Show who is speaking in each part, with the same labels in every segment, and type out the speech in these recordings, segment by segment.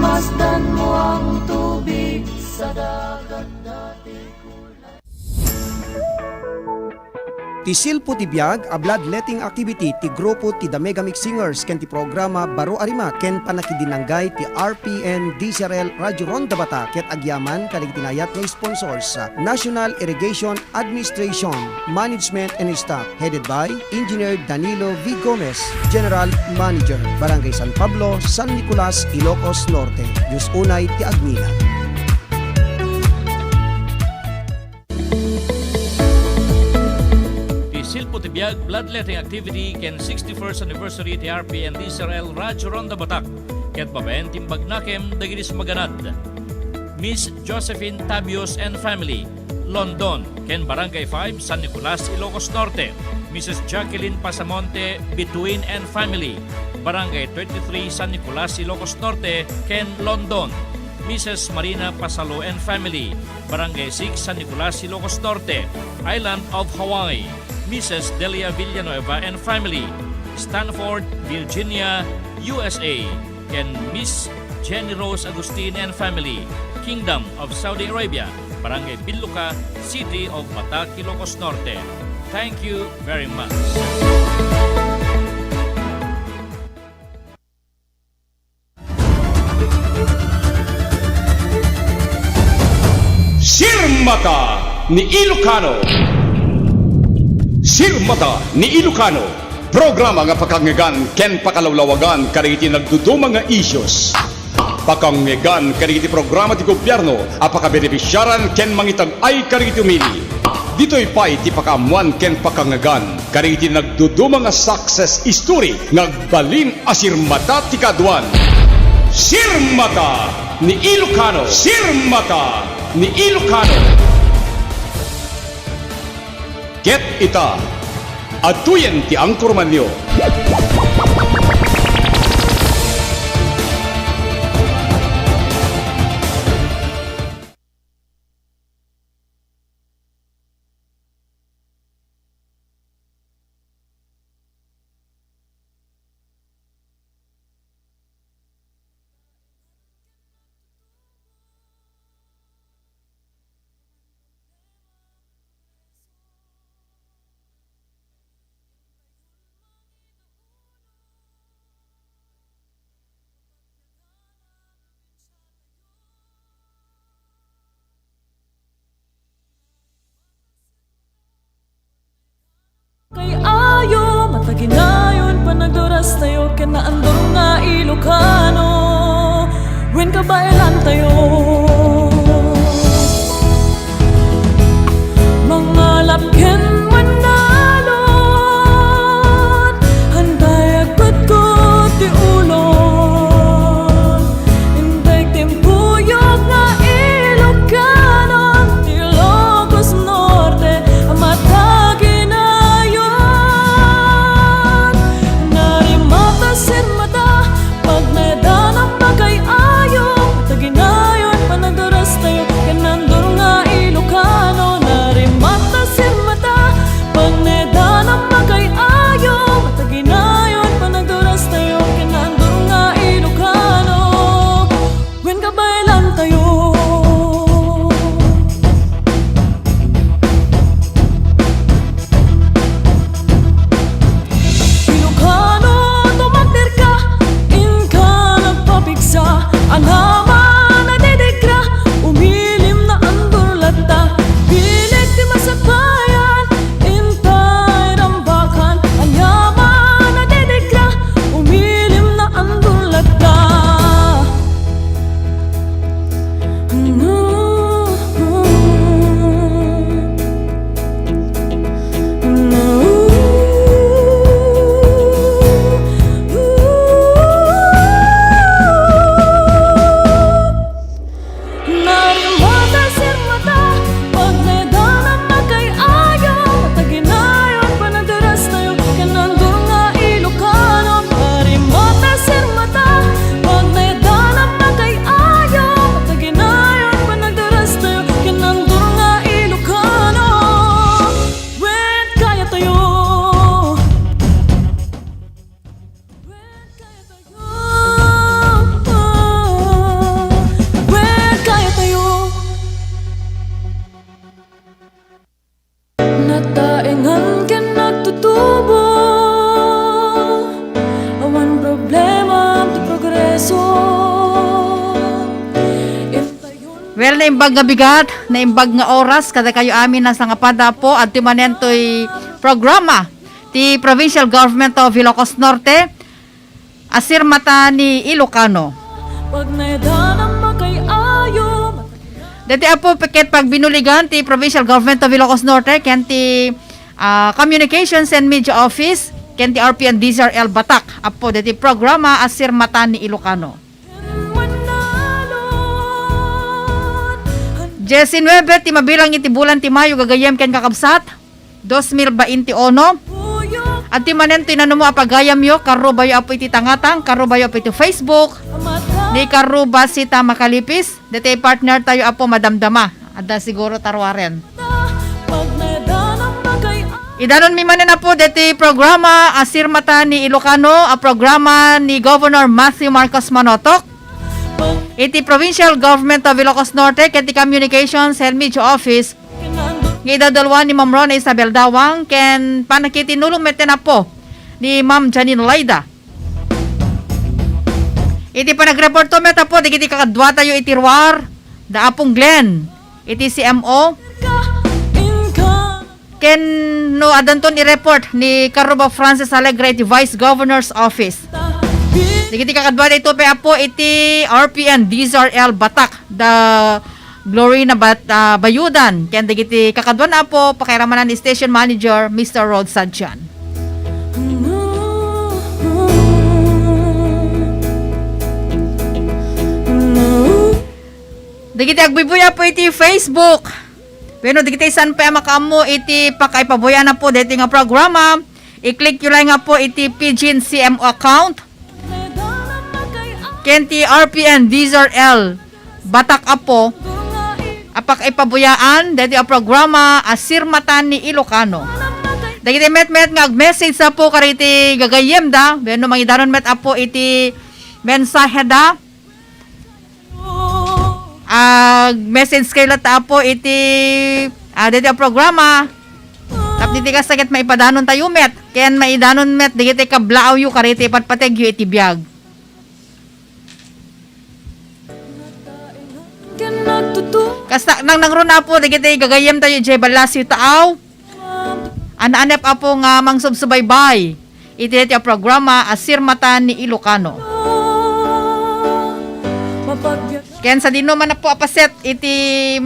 Speaker 1: Masdan mo ang tubig sa dagat dati kulay.
Speaker 2: Ti silpo ti biag a bloodletting activity ti grupo ti The Megamix Singers ken ti programa Baro Arima ken panakidinanggay ti RPN DCRL Radio Ronda Bata ket agyaman kalig tinayat nga sponsors National Irrigation Administration Management and Staff headed by Engineer Danilo V. Gomez, General Manager, Barangay San Pablo, San Nicolas, Ilocos Norte. Diyos unay ti Agmina.
Speaker 3: Silpo ti biag bloodletting activity ken 61st anniversary ti RPN DCRL Radyo Ronda Batak ket babaen timbag nakem dagiris maganad. Miss Josephine Tabios and family, London, ken Barangay 5, San Nicolas, Ilocos Norte. Mrs. Jacqueline Pasamonte, Bituin and family, Barangay 23, San Nicolas, Ilocos Norte, ken London. Mrs. Marina Pasalo and family, Barangay 6, San Nicolas, Ilocos Norte, Island of Hawaii. Mrs. Delia Villanueva and family, Stanford, Virginia, USA, and Miss Jenny Rose Agustin and family, Kingdom of Saudi Arabia, Barangay Biluca, City of Batak, Ilocos Norte. Thank you very much.
Speaker 4: Sirmata ni Ilocano. Sirmata ni Ilocano, programa nga pakangegan ken pakalawlawagan kariti nagdudumang nga issues. Pakangegan kariti programa ti gobyerno a pakabenepisyaran ken mangitag ay kariti umili. Dito'y pay ti pakamuan ken pakangegan kariti nagdudumang nga success story ngagbalin a sirmata ti kaduan. Sirmata ni Ilocano. Sirmata ni Ilocano. Ket ita, atuyen ti angkor manyo.
Speaker 5: Ginayon pa nagduras tayo kinaandong nga Ilocano when kabailan tayo mga lapken manalon handay agbat ko ti ulon hinday timpuyok nga Ilocano ti Ilocos Norte amatagi sirmata pag medan ang bagay ayong taginayon
Speaker 6: Well, naimbag nga bigat, naimbag nga oras, kada kayo amin na sa nga pada po at timanento'y programa ti Provincial Government of Ilocos Norte, asir mata ni Ilocano.
Speaker 5: Pag naidanang makay-ayo.
Speaker 6: Dati apo paket pag binuligan ti Provincial Government of Ilocos Norte, ken ti Communications and Media Office, ken ti RPN DZRL Batak. Apo dati programa asir mata ni Ilocano. Jesse 9, ti mabilang iti bulan ti Mayo gagayem ken kakabsat 2021. At ti manen tinano mo apagayam yo karo bayo apo iti tangatang, karo bayo apo iti Facebook. Ni karo ba si ta makalipis, deti partner tayo apo madamdama. Adda siguro tarwaren. Idanon mi manen apo deti programa asir mata ni Ilocano, a programa ni Governor Matthew Marcos Manotok. Iti Provincial Government of Ilocos Norte, ken ti Communications and Media Office, ngidadalwa ni Ma'am Rona Isabel Dawang, ken panakitinulong meten na po ni Ma'am Janine Laida. Iti panagreporto meta po, di kiti kakadwa tayo iti Ruar, da Apong Glen, iti CMO, ken no adanton i-report ni Caruba Francis Alegre, iti Vice Governor's Office. Digiti kakadwa ito pa po iti RPN DZRL Batak, the Glory na Bayudan. Ken digiti kakadwa na po pakiramanan ni Station Manager Mr. Rod Sadjan. Digiti agbibuya po iti Facebook. Pero digiti san pa makamo iti pakaipabuya na po dito nga programa. I-click nyo lang nga po iti Pidgin CMO account. Kenti RPN DZRL Batak apo apak ipabuyaan dati ang programa asir mata ni Ilocano. Dagiti met nga message sa po kariti gagayem da beno mangidaron met apo iti mensahe da message kay lata apo iti dati ang programa tapos diti ka sakit maipadanon tayo met ken maidanon met dagiti kablaaw yu kariti patpateg yu iti biag. Kasta nang nangruna po digiti gagayem tayo jay balasyo taaw. Anaanep apo nga mangsubsubaybay. Iti a programa asir mata ni Ilocano. Ken sa dino man na po apaset iti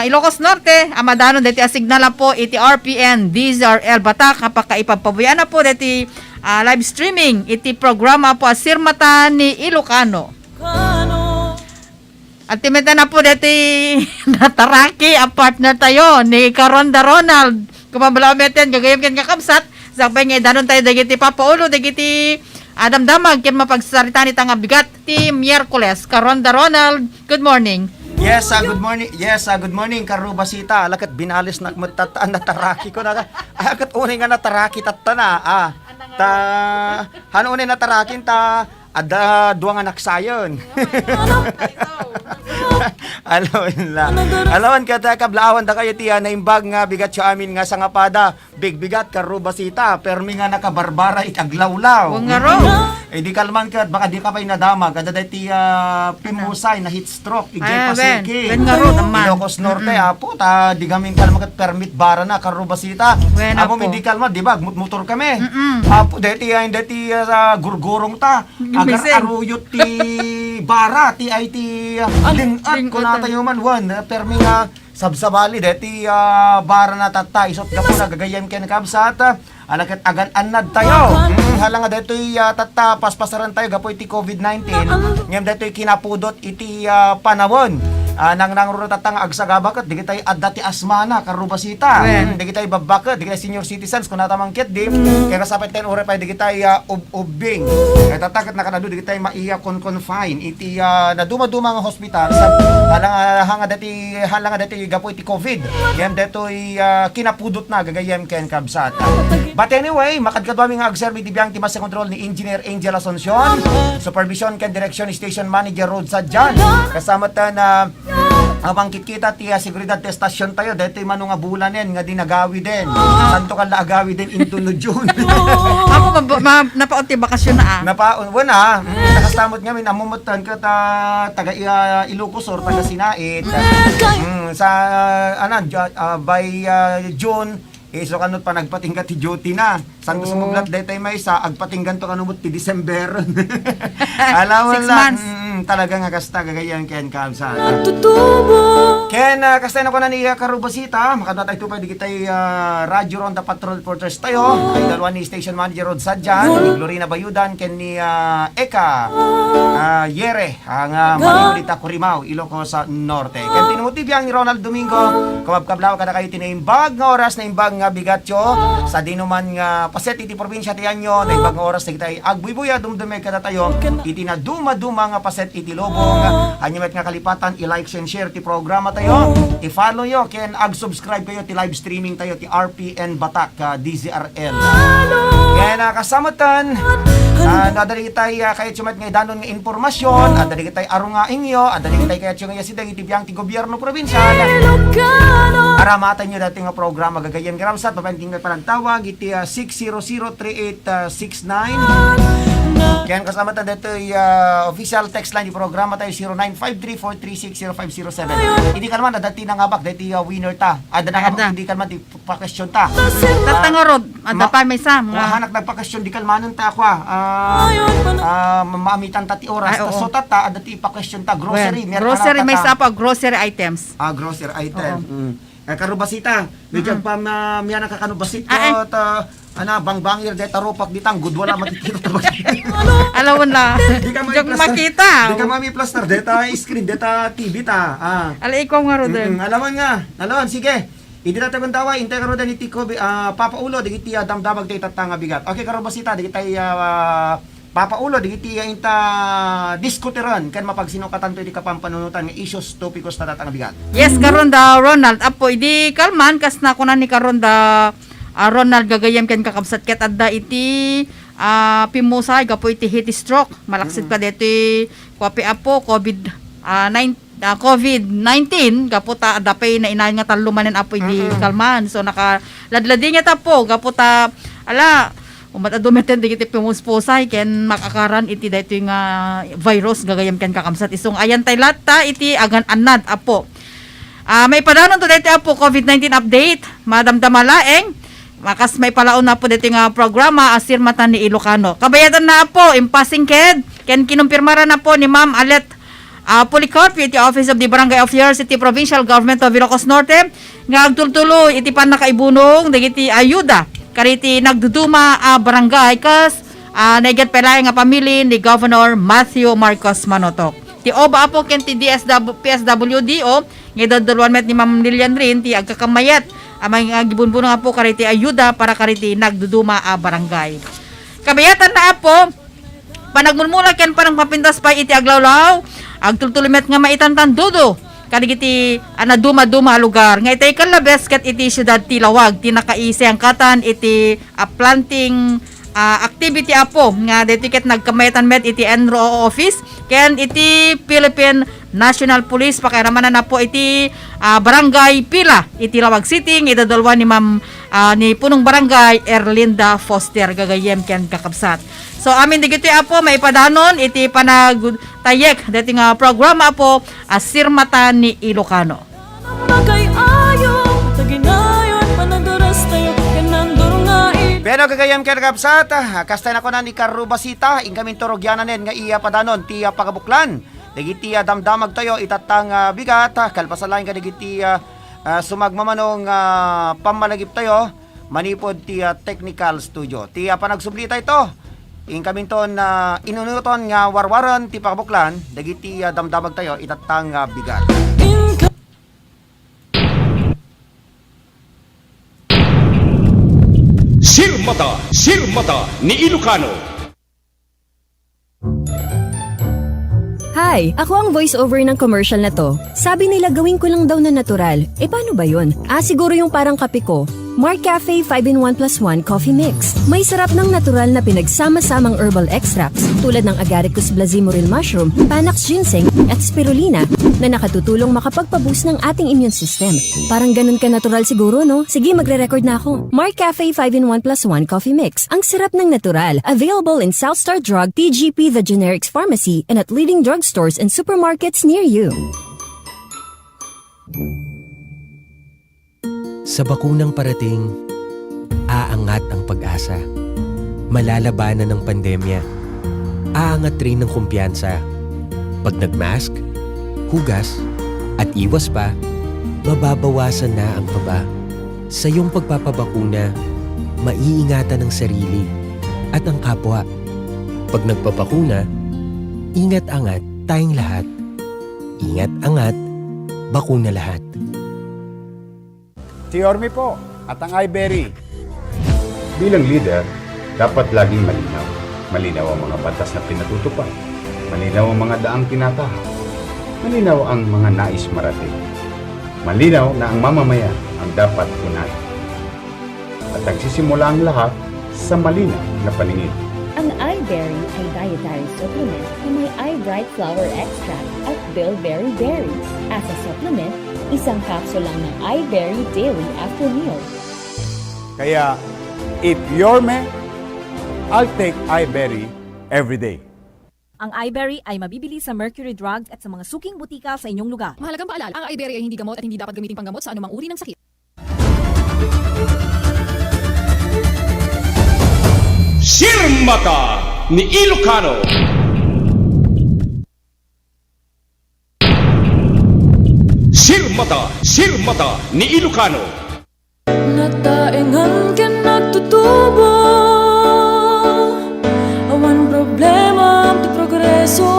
Speaker 6: Ilocos Norte, amadanon deti asignala po iti RPN DZRL Batak kapag ipagpabuyan na po deti live streaming iti programa po asir mata ni Ilocano. At timeta na po dati nataraki ang partner tayo ni Caronda Ronald. Kumabalaw meten, gagayam ken kakabsat. Sakbay nga danon tayo dagiti papaulo, dagiti Adam Damag, ken mapagsarita ni tanga bigat ti Miyerkules. Caronda Ronald, good morning.
Speaker 2: Yes, good morning. Yes, good morning, Karubasita. Alakat binalis na matataan nataraki ko na. Akat unay nga nataraki tatana. Hano unay natarakin ta ada duwang anak sayon. Alawan ka ta kablaawan da kayo tiya na imbag nga bigat siya amin nga sa ngapada. Big bigat Karubasita. Permi nga nakabarbara itaglawlaw.
Speaker 6: Kung nga ro.
Speaker 2: Di kalman ka baka di ka pa'y nadama. Kada da tiya pimusay na heat stroke. Ijay pasiki.
Speaker 6: Ben nga ro naman.
Speaker 2: Ilocos Norte. Apo ta di kami kalman kat permit bara na Karubasita. Apo hindi kalman. Di ba? Motor kami. Apo deti gurgurong ta. Agar aruyot ti bara ti ay ti lingat ko na tayo man wan permi nga sabsabali deti bara na tata isot ka po na gagayem ken kabsat alakat agan anad tayo hala nga detoy tata paspasaran tayo gapoy ti COVID-19 ngem detoy kinapudot iti panawon nang rutatang agsagabakat di kitay adda ti asmana Karubasita di kitay babakat di kitay senior citizens kun natamangket di kaya kasapit 10 ore pa di kitay ubing kaya tatakat na kanado di kitay maiya confine iti naduma-duma nga hospital sa halanga dati gapo iti COVID yam detoy kinapudot na gagayem ken kabsat. But anyway, makadkadwami nga agserbi ti biyang timas sa control ni Engineer Angel Asuncion, supervision ken direction station manager Rod Sadjan, kasama ta na Bangkit kita ti seguridad ti estasyon tayo dito mano nga bulan yan nga dinagawi din. Santo ka laagawi din into no June.
Speaker 6: Ako napaunti bakasyon na
Speaker 2: Napaon wala. Nakastamot nga min amumutan ka taga Ilocos or taga Sinait. Sa by June so kanot pa nagpatingga ti duty na. Santo sumuglat daytay may sa agpatinggan to kanumot ti December. Alam
Speaker 6: 6
Speaker 2: lang.
Speaker 6: months.
Speaker 2: Talaga nga kasta gagayan ken kamsa.
Speaker 5: Natutubo
Speaker 2: Ken kasta na ko na ni Karubasita, makadata ito pa di kitay Radyo Ronda Patrol Porters tayo. Kay dalawa ni Station Manager Rod Sadjan, ni Glorina Bayudan, ken ni Eka Yere, ang Marinolita Curimao, Ilocos Norte. Ken tinuti biyang ni Ronald Domingo, kababkablaw kada kayo tinaimbag nga oras na imbag nga bigatyo sa dinuman nga paset iti probinsya ti anyo, na imbag nga oras na kitay agbuibuya dumdume kada tayo, iti na duma-duma nga paset iti lobong, anyamet nga kalipatan, i-like and share ti programa tayo, i-follow yo, ken ag-subscribe kayo ti live streaming tayo ti RPN Batak DZRL. Kaya nakasamatan, nadali kitay kahit sumat nga idanon nga informasyon, adali kitay aro nga ingyo, adali kitay kahit yung nga sidang itibiyang ti gobyerno provinsyal, aramatan nyo dati nga programa gagayan karamsat, papanting nga panagtawag, iti 6003869. Kaya kasama tayo dito official text line di programa tayo 0953-436-0507. Hindi ka naman dati nangabak dati winner ta. Hindi ka naman di pa-question ta.
Speaker 6: Tatangorod, ada pa may sam.
Speaker 2: Hanak nagpa-question di kalmanon ta ako. Maamitan ta ti oras. So tata dati pa-question ta grocery.
Speaker 6: Grocery may sapa grocery items.
Speaker 2: Grocery item. Karubasita, medyo pa miya nakakanubasit ko bangbangir deta ropak ditang gudwala matitiro ta.
Speaker 6: Alam mo na. Diyan makita.
Speaker 2: Di ka mami plaster deta screen deta TV ta.
Speaker 6: Ala ikaw nga ro din.
Speaker 2: Alaman nga. Alaman sige. Idi na tagon tawa intay karo dan iti ko Papa Ulo digiti damdamag tay tatanga bigat. Okay karubasita digiti Papa Ulo digiti inta diskuteran kan mapagsinukatan to di kapampanunutan nga issues topikos ta tatanga bigat.
Speaker 6: Yes, karon da Ronald apo idi kalman kas na kunan ni karon da Ronald gagayam ken kakabsat ket adda iti pimusay gapo iti heat stroke malaksit pa deti kwapi apo COVID-19 gapo ta adda pay na inayon nga talumanen apo idi kalman so nakaladladi niya ta po gapo ta ala umatadumeten di iti pimuspusay ken makakaran iti daytoy nga virus gagayam ken kakamsat isong ayan tay latta iti agan anad apo. May padanon to daytoy apo COVID-19 update madamdamalaeng makas may palaon na po dito nga programa Asir Mata ni Ilocano. Kabayatan na po, impasing ked, ken kinumpirmara na po ni Ma'am Alet Policarpio, iti Office of the Barangay Affairs, iti Provincial Government of Ilocos Norte, nga agtultuloy, iti pan nakaibunong, dagiti ayuda, kariti nagduduma barangay, kas naigat pelay nga pamili ni Governor Matthew Marcos Manotok. Ti OBA po ken ti PSWDO, nga dadalwan met ni Ma'am Lilian rin, ti agkakamayat, amang gibunbuno nga po kariti ayuda para kariti nagduduma barangay. Kabayatan na po panagmulmula ken parang mapintas pa iti aglawlaw agtultulumet nga maitantan dudo kadigiti duma-duma lugar nga itay kalabes ket iti syudad ti Lawag ti nakaisi ang katan iti planting activity apo nga detiket nagkamayatan met iti NRO office ken iti Philippine National Police pakiramanan na po iti barangay Pila iti Lawag City idadalwa ni Ma'am ni punong barangay Erlinda Foster gagayem ken kakabsat. So amin digiti apo may padanon iti panagtayek deti nga programa apo Asir Mata ni Ilocano.
Speaker 5: Magay-ayo Taginayon Panadaras tayo Kanandurungain
Speaker 2: Pero gagayam ken kakabsat, kastay na ko na ni Karubasita ingamin torogyanan nga iya padanon ti pagabuklan. Digiti damdamag tayo itatang bigat kalpasalain ka digiti sumagmamanong pamalagip tayo manipod ti technical studio. Ti panagsublita ito incoming ton inunuton nga warwaran ti pagabuklan digiti damdamag tayo itatang bigat.
Speaker 4: Sirmata ni Ilocano.
Speaker 7: Hi, ako ang voice-over ng commercial na to. Sabi nila gawin ko lang daw na natural. Paano ba yun? Siguro yung parang kape ko. Mark Cafe 5-in-1 plus 1 Coffee Mix. May sarap ng natural na pinagsama-samang herbal extracts tulad ng Agaricus blazimuril mushroom, Panax ginseng at spirulina na nakatutulong makapagpaboost ng ating immune system. Parang ganun ka natural siguro, no? Sige, magre-record na ako. Mark Cafe 5-in-1 plus 1 Coffee Mix. Ang sarap ng natural. Available in Southstar Drug, TGP The Generics Pharmacy, and at leading drugstores and supermarkets near you.
Speaker 8: Sa bakunang parating, aangat ang pag-asa. Malalabanan ng pandemya. Aangat rin ng kumpiyansa. Pag nagmask, hugas, at iwas pa, mababawasan na ang kaba. Sa iyong pagpapabakuna, maiingatan ang sarili at ang kapwa. Pag nagpapakuna, ingat-angat tayong lahat. Ingat-angat, bakuna lahat.
Speaker 9: Si Orme po at ang iBerry.
Speaker 10: Bilang leader, dapat laging malinaw. Malinaw ang mga batas na pinatutupad. Malinaw ang mga daang tinatahak. Malinaw ang mga nais marating. Malinaw na ang mamamayan ang dapat unahin. At nagsisimula ang lahat sa malinaw na paningin.
Speaker 11: Ang iBerry ay dietary supplement na may iBright Flower Extract at Bilberry Berries. As a supplement, isang capsule lang ng iBerry daily after meal.
Speaker 9: Kaya, if you're me, I'll take iBerry every day.
Speaker 12: Ang iBerry ay mabibili sa Mercury Drugs at sa mga suking butika sa inyong lugar.
Speaker 13: Mahalagang paalala, ang iBerry ay hindi gamot at hindi dapat gamitin panggamot sa anumang uri ng sakit.
Speaker 4: Sirmata ni Ilocano. Sirmata ni Ilocano.
Speaker 5: Nataengan ka nagtutubo, awan problema ti progreso.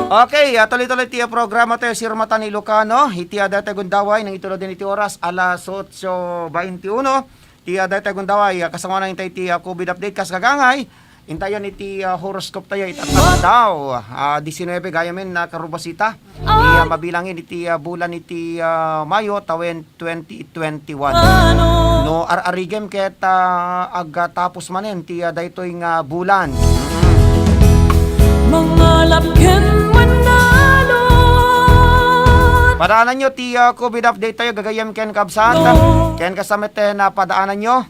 Speaker 2: Okay, tuloy-tuloy tiya programa tayo Sirmata ni Ilocano. Iti dati gundaway ng itulo din iti oras alas 8:21. Tiya dati gundaway kasama na intay ti COVID update kas kagangay. Intayan iti horoscope tayo itatag daw. 19 gaya men na karubasita. Mabilangin iti bulan iti Mayo tawen 2021. No arigem ket aga tapos manen ti daytoy nga bulan.
Speaker 5: Mangalap ken manalo.
Speaker 2: Padaanan nyo ti COVID update tayo gagayam ken kabsat. Ken kasamet na padaanan nyo.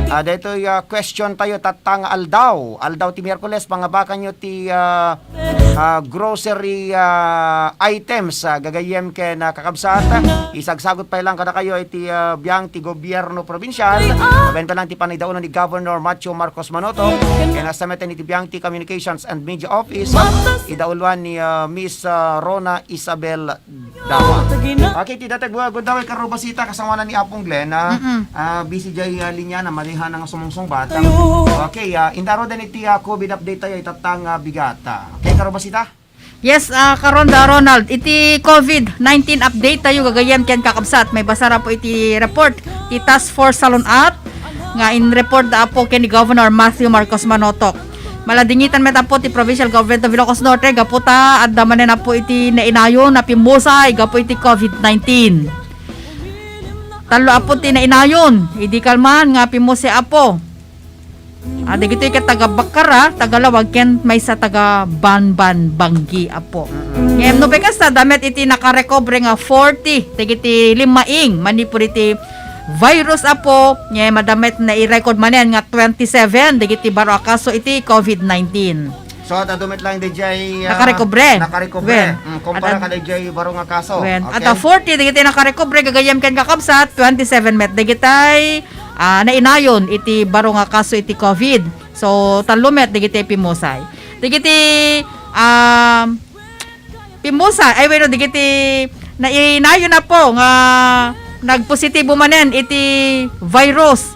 Speaker 2: Dito question tayo tatang aldaw ti Miyerkules pangabakan nyo ti grocery items gagayem ken kakabsat. Isagsagot pa lang kada kayo iti biyang ti gobyerno probinsyal. Benta lang ti panidaunan ni Governor Macho Marcos Manoto. Ken kasamet ni ti biyang ti Communications and Media Office. Idaulwan ni Miss Rona Isabel Dawa. Okay, ti datag gudaway karubasita kasama na ni Apong Glenn busy jay linya na malihan ng sumungsong batang. Okay, indaro din iti COVID update tayo itatang bigata. Okay, karubasita?
Speaker 6: Yes, Karonda Ronald, iti COVID-19 update tayo gagayam ken kakabsat. May basara po iti report ti Task Force Salon At nga in report da po ken ni Governor Matthew Marcos Manotok. Maladingitan meta po ti Provincial Government of Ilocos Norte gaputa at damanen na po iti nainayon na pimusay gapo iti COVID-19. Talo apo ti nainayon, idi kalman nga pimusay apo. Adi gito ika taga Bakara, taga Lawag ken may sa taga Banban Banggi apo. Ngem no bekas ta damet iti nakarecover nga 40 tigiti limaing manipur iti virus apo nya madamet na i-record manen nga 27 digiti baro akaso iti COVID-19.
Speaker 2: So dadumit lang DJ
Speaker 6: nakarecover.
Speaker 2: Kumpara ka DJ baro nga kaso.
Speaker 6: Okay. At 40 digiti nakarecover gagayam ken kakabsat 27 met digitay nainayon iti baro nga kaso iti COVID. So talumet digiti pimusay. Digiti pimusay ay bueno digiti nainayon na po nga nagpositibo manen iti virus.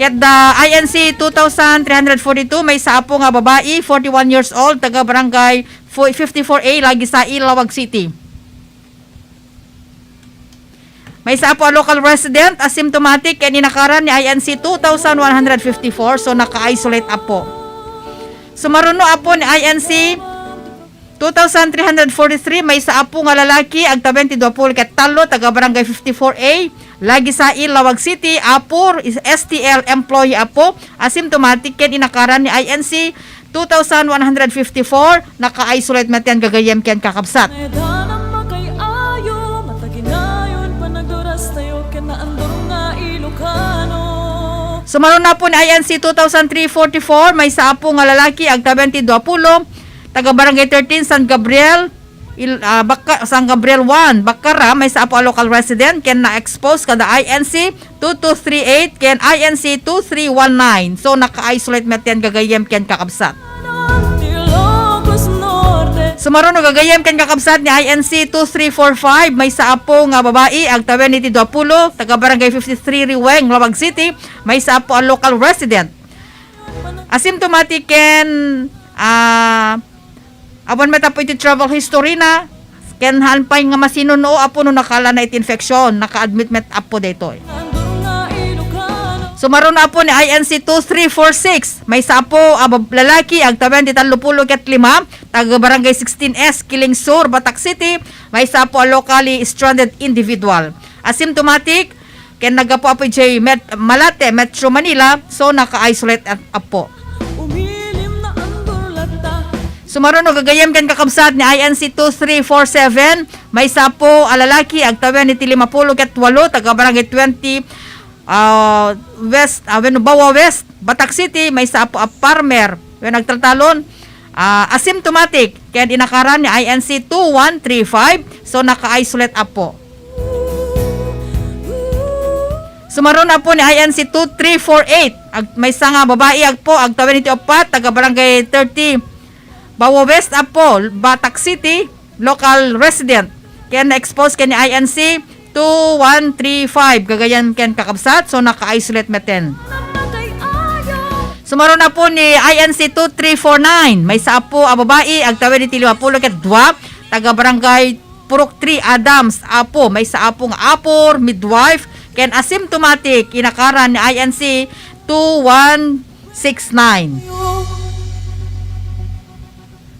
Speaker 6: Ket da INC 2342 may saapo nga babae 41 years old taga barangay 54A lagi sa Ilawag City. May saapo a local resident asymptomatic ken inakaran ni INC 2154 so naka-isolate apo. Sumaruno apo ni INC 2,343 may sa apo nga lalaki ag 22 ket talo taga barangay 54A lagi sa Ilawag City apor is STL employee apo asymptomatic ken inakaran ni INC 2,154 naka-isolate meten gagayem ken kakabsat.
Speaker 5: Edanang makay-ayo, mataginayon, panagduras tayo, kinaandor nga Ilocano.
Speaker 6: Sumaron na po ni INC 2,344 may sa apo nga lalaki ag 22 taga barangay 13 San Gabriel San Gabriel 1 Bakara may sa apo a local resident ken na-expose kada INC 2238 ken INC 2319 so naka-isolate meten gagayem ken kakabsat.
Speaker 5: Ilocos Norte.
Speaker 6: Sumaron no gagayem ken kakabsat ni INC 2345 may sa apo nga babae ag 22 taga barangay 53 Riweng Lawag City may sa apo a local resident asymptomatic ken abon meta po iti travel history na ken hanpay nga masinuno apo no nakala na iti infection naka-admit met apo daytoy. Sumaron na po ni INC 2346 may sa apo lalaki ag 23 ket 5 taga barangay 16S Kiling Sur Batak City may sa apo a locally stranded individual asymptomatic ken nagapo apo J Malate Metro Manila so naka-isolate apo. Sumaron no gagayem ken kakabsat ni INC 2347 may sapo alalaki ag 50 ket 8 taga barangay 20 West Bawa West Batak City may sapo a farmer when nagtratalon asymptomatic ken inakaran ni INC 2135 so naka-isolate apo. Sumaron na po ni INC 2348 ag may nga babae ag po ag 24 taga barangay 30 Bawa West apo, Batak City, local resident. Kaya na-expose ka ni INC 2135. Gagayan ken kakabsat, so naka-isolate meten. Sumaron na po ni INC 2349. May sa apo, babae, ag 50 ket 2, taga barangay Purok 3 Adams, apo. May sa apo nga apor, midwife, ken asymptomatic, inakaran ni INC 2169.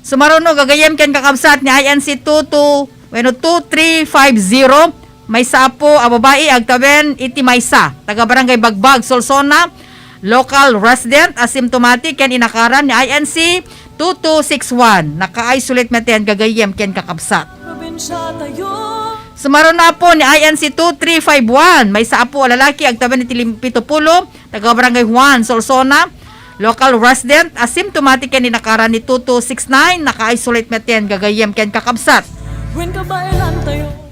Speaker 6: Sumaron no gagayem ken kakabsat ni INC 2350 may sa apo a babae ag 7 iti maysa taga barangay Bagbag Solsona local resident asymptomatic ken inakaran ni INC 2261 naka-isolate meten gagayem ken kakabsat. Sumaron na po ni INC 2351 may sa apo a lalaki ag 7 iti 70 taga barangay Juan Solsona local resident asymptomatic ken inakaran ni 2269 naka-isolate meten gagayem ken kakabsat.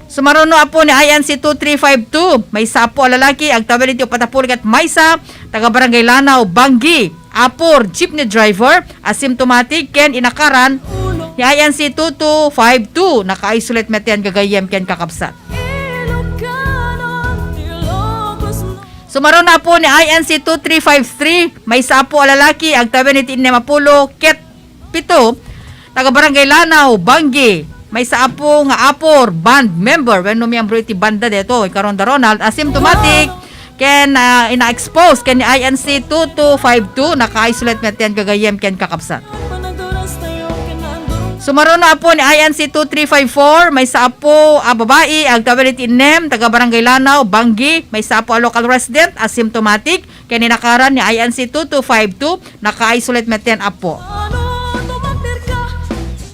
Speaker 6: Sumaron no apo ni INC 2352 may sapo lalaki ag 70 ket maysa taga barangay Lanao Bangi apor jeepney driver asymptomatic ken inakaran ni INC 2252 naka-isolate meten gagayem ken kakabsat. Sumaron na po ni INC 2353 may sapo lalaki ag 70 ket 7 taga barangay Lanao Bangi may saapo nga apor band member when miyembro iti banda deto karon da Ronald asymptomatic ken ina-expose ken ni INC 2252 naka-isolate meten gagayem ken kakabsat. Sumaron na po ni INC 2354 may saapo babae ag 76 taga barangay Lanao Bangi may saapo a local resident asymptomatic ken inakaran ni INC 2252 naka-isolate meten apo.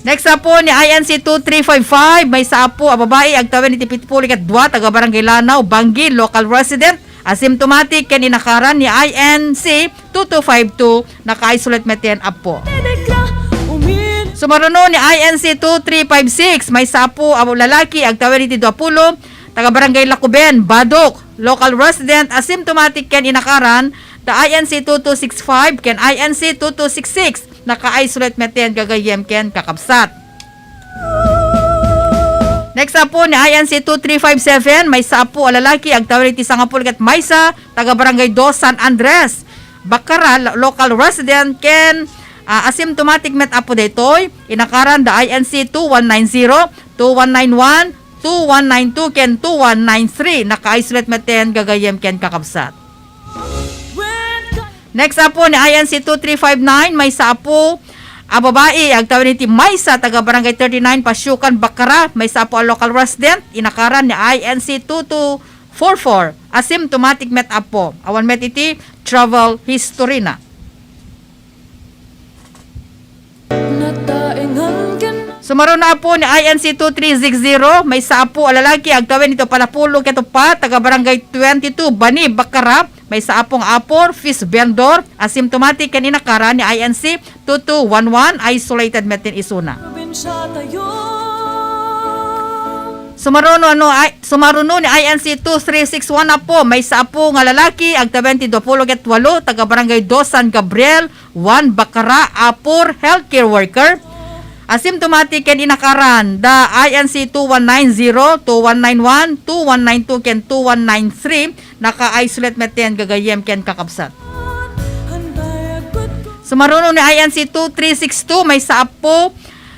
Speaker 6: Next po ni INC 2355 may saapo babae ag 77 ket 2 taga barangay Lanao Bangi local resident asymptomatic ken inakaran ni INC 2252 naka-isolate meten apo. Sumaruno ni INC 2356 may sapo lalaki ag 20 taga barangay Lacuben Badok local resident asymptomatic ken inakaran the INC 2265 ken INC 2266 naka-isolate meten gagayem ken kakabsat. Next po ni INC 2357 may sapo lalaki ag 20 ket maysa taga barangay 2 San Andres Bakara local resident ken asymptomatic met apo daytoy inakaran the INC 2190, 2191, 2192 ken 2193 naka-isolate meten gagayem ken kakabsat. Next po ni INC 2359 may saapo A babae, agtawin iti Maysa, taga Barangay 39, Pasyukan, Bakara, may sa po a local resident, inakaran ni INC 2244, asymptomatic met up po. Awan met iti travel history na.
Speaker 5: Nataingan ken
Speaker 6: Sumaro na po ni INC 2360, may sa po alalaki, agtawin ito Palapulo, keto pa, taga Barangay 22, Bani, Bakara, may sa apong apor, fish vendor, asymptomatic kanina kara ni INC 2211, isolated metin isuna.
Speaker 5: probinsya tayo.
Speaker 6: Sumaruno ni INC 2361 na po, may sa po nga lalaki, agtawin ti 28, taga Barangay 2, San Gabriel, 1, Bakara, apor, healthcare worker, asymptomatic ken inakaran da INC 2190, 2191, 2192 ken 2193 naka-isolate meten gagayem ken kakabsat. Sumaruno ni INC 2362 may saapo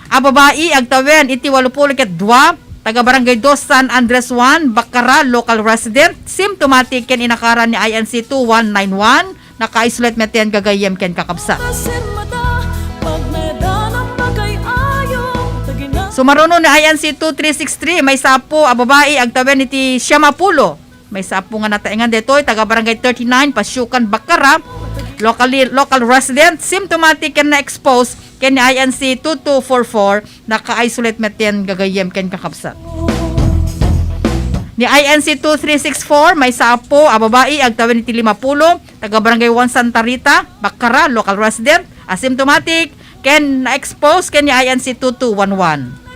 Speaker 6: a babae agtawen iti 80 ket 2 taga Barangay 2 San Andres 1 Bakara local resident symptomatic ken inakaran ni INC 2191 naka-isolate meten gagayem ken kakabsat. Sumaruno ni INC 2363 may sapo a babae agtawen iti Siamapulo. May sapo nga nataingan detoy taga Barangay 39 Pasyukan Bakara. Local resident symptomatic ken na expose ken ni INC 2244 naka-isolate meten gagayem ken kakabsat. Ni INC 2364 may sapo a babae agtawen iti Limapulo taga Barangay 1 Santa Rita Bakara local resident asymptomatic ken na-expose ken ni INC 2211.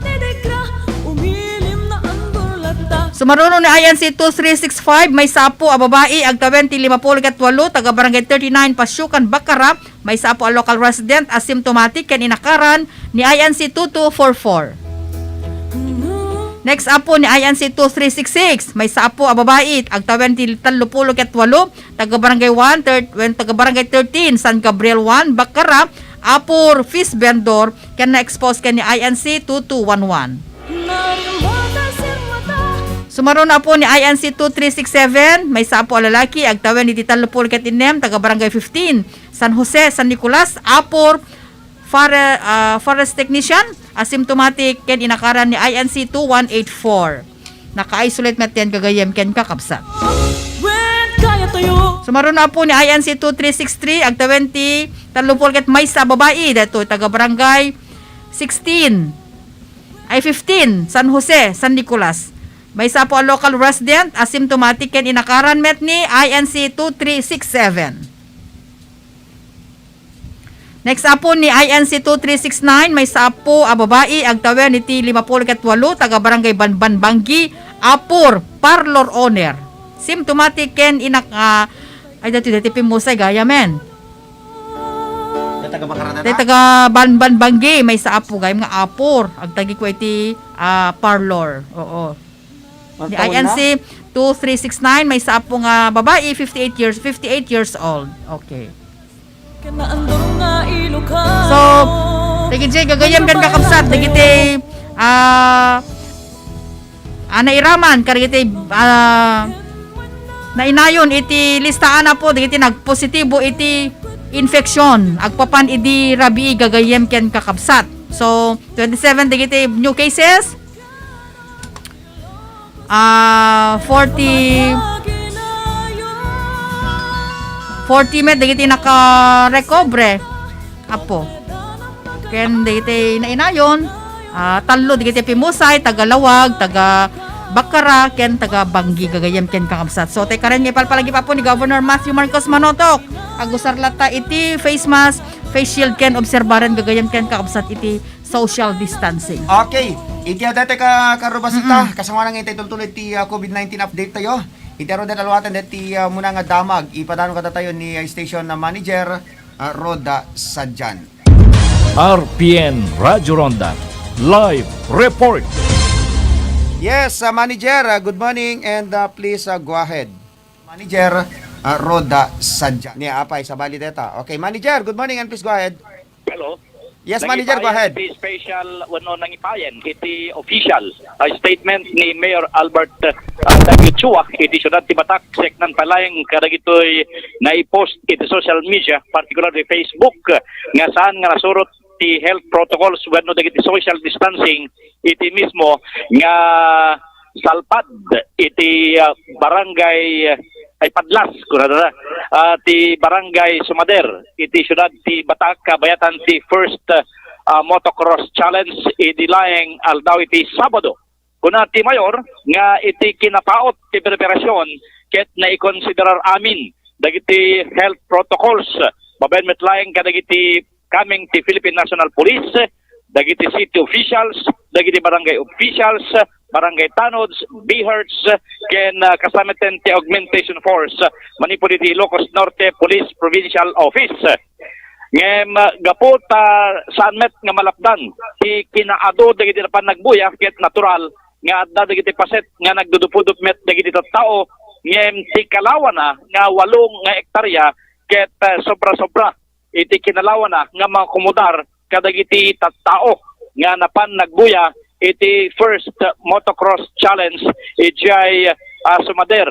Speaker 6: Sumaruno ni INC 2365 may sapo a babae agtawen ti 58 taga Barangay 39 Pasyukan Bakara may sapo a local resident asymptomatic ken inakaran ni INC 2244. Next up po ni INC 2366 may sapo a babae agtawen ti 38 taga Barangay 1 taga Barangay 13 San Gabriel 1 Bakara apor fish vendor ken na-expose ken ni INC 2211. Sumaro na po ni INC 2367, may sapo a lalaki, agtawen ni Titan Lupol Katinem, taga Barangay 15, San Jose, San Nicolas, apor, forest technician, asymptomatic, ken inakaran ni INC 2184. Naka-isolate meten gagayem ken kakabsat. Sumaro na po ni INC 2363, agtawen ti Titan Lupol Kat may sa babae, dato taga Barangay 15, San Jose, San Nicolas. May sa po a local resident, asymptomatic ken inakaran met ni INC 2367. Next po ni INC 2369, may sa po a babae, agtawen iti 58 taga Barangay Banban Banggi, apor, parlor owner. Symptomatic ken ay dati pimusay gaya men. Taga Banban Banggi, may sa po gayam nga apor, agtagi ko iti parlor. Oo. Di INC 2369 may sapo nga babae 58 years old. Okay. So, tigit gagayam kan kakabsat tigit nairaman karigit nainayon iti listaan na po tigit nagpositibo iti infection agpapan idi rabi gagayam ken kakabsat. So, 27 tigit new cases. 40 med dagiti naka-recover apo ken dagiti nainayon tallo dagiti pimusay taga Lawag taga Bakara ken taga Banggi gagayem ken kakabsat. So tay karen nga palpalagi pa po ni Governor Matthew Marcos Manotok agusarlata iti face mask face shield ken obserbaran gagayem ken kakabsat iti social distancing.
Speaker 2: Okay. Iti dati ka karubasita kasama nang itay tultuloy ti COVID-19 update tayo. Iti aro den alwatan deti muna nga damag ipadano kada tayo ni station na manager Roda Sadjan.
Speaker 3: RPN Radyo Ronda Live Report.
Speaker 2: Yes, manager, good morning and please go ahead. Manager Roda Sadjan. Niya apay sa bali deta. Okay, manager, good morning and please go ahead.
Speaker 14: Hello.
Speaker 2: Yes, manager, go ahead.
Speaker 14: Iti special wano nang ipayan, iti official statement ni Mayor Albert Dagichua, iti syudad ti Batak, seknan palayang karagitoy na i-post iti social media, particularly Facebook, nga saan nga nasurot ti health protocols wenno dagiti social distancing iti mismo nga salpad iti barangay ay Padlas kunada ti barangay Sumader iti syudad ti Batak kabayatan ti first motocross challenge iti laeng aldaw iti Sabado kuna ti mayor nga iti kinapaot ti preparasyon ket na ikonsiderar amin dagiti health protocols babaen met laeng kadagiti coming ti Philippine National Police dagiti city officials dagiti barangay officials barangay tanods, BHERTS, ken kasamiten ti augmentation force, manipuli ti Ilocos Norte Police Provincial Office. Ngem gapot saan met nga malapdan, ti kinaado dagiti napan nagbuya, ket natural, nga adda dagiti paset nga nagdudupudup met dagiti tattao, ngem ti kalawan nga 8 nga hektarya, ket sobra-sobra, iti kinalawan nga mga kumudar, kadagiti tattao, nga napan nagbuya, iti first motocross challenge ijay Sumader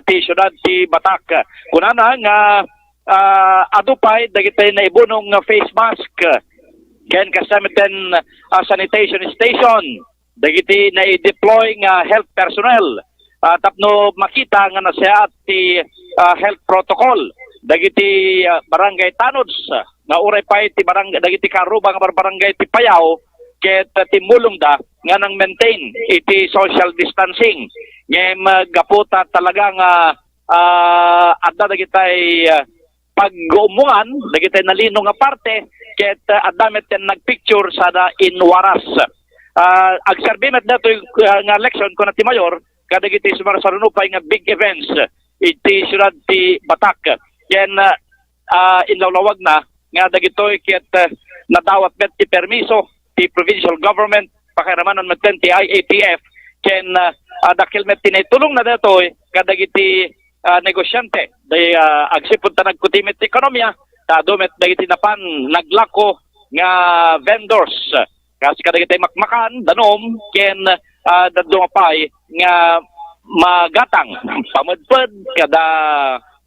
Speaker 14: ti syudad ti Batak kunana nga adupay dagiti naibunong face mask ken kasamiten sanitation station dagiti na-deploy nga health personnel tapno makita nga nasiat ti health protocol dagiti barangay tanods nga uray pay ti barangay dagiti karubang barangay ti Payaw ket timulong da nga nang maintain iti social distancing ngem gaputa talagang adda dagitay pag-umungan dagitay nalino nga parte ket adda met nagpicture sada in waras agserbimet dato nga election kun ti mayor kadagiti sumarasarunupay nga big events iti syudad ti Batak ken inlawlawag na nga dagitoy ket nadawat met ti permiso ti provincial government pakiramanon met ti IATF ken dakil met tinitulong na datoy kadagiti negosyante day agsipud ta nagkutimit ti ekonomiya tado met dagiti napan naglako nga vendors kasi kadagiti makmakan danom ken dadumapay nga magatang pamudpud kada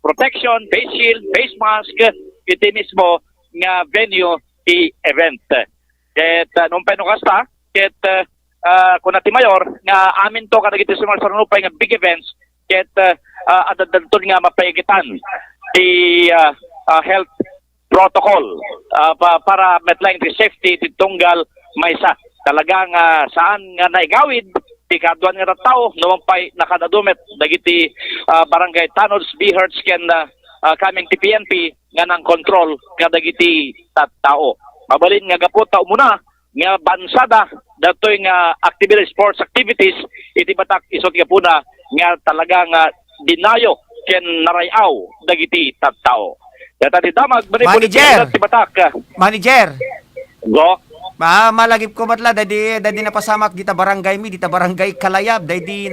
Speaker 14: protection face shield face mask iti mismo nga venue ti event. Ket nung penukasta, ket kuna ti mayor, nga amin to kadagiti sumarunupay nga big events, ket adadantun nga mapaigitan ti health protocol para metlaing ti safety ti tunggal maysa. Talagang saan nga naigawid, ti kaduan nga tao, numampay nakadadumet, dagiti barangay tanods, BHERTS, ken kaming ti PNP, nga nang control kadagiti tao. Mabalin nga gapota umuna nga bansada datoy nga activities sports activities iti Batak isot nga puna nga talagang dinayo ken narayaw dagiti tattao. Data ti damag manipuli ti Batak.
Speaker 15: Manager.
Speaker 14: Go.
Speaker 15: Malagip ko matla dadi napasamak dita barangay Kalayab dadi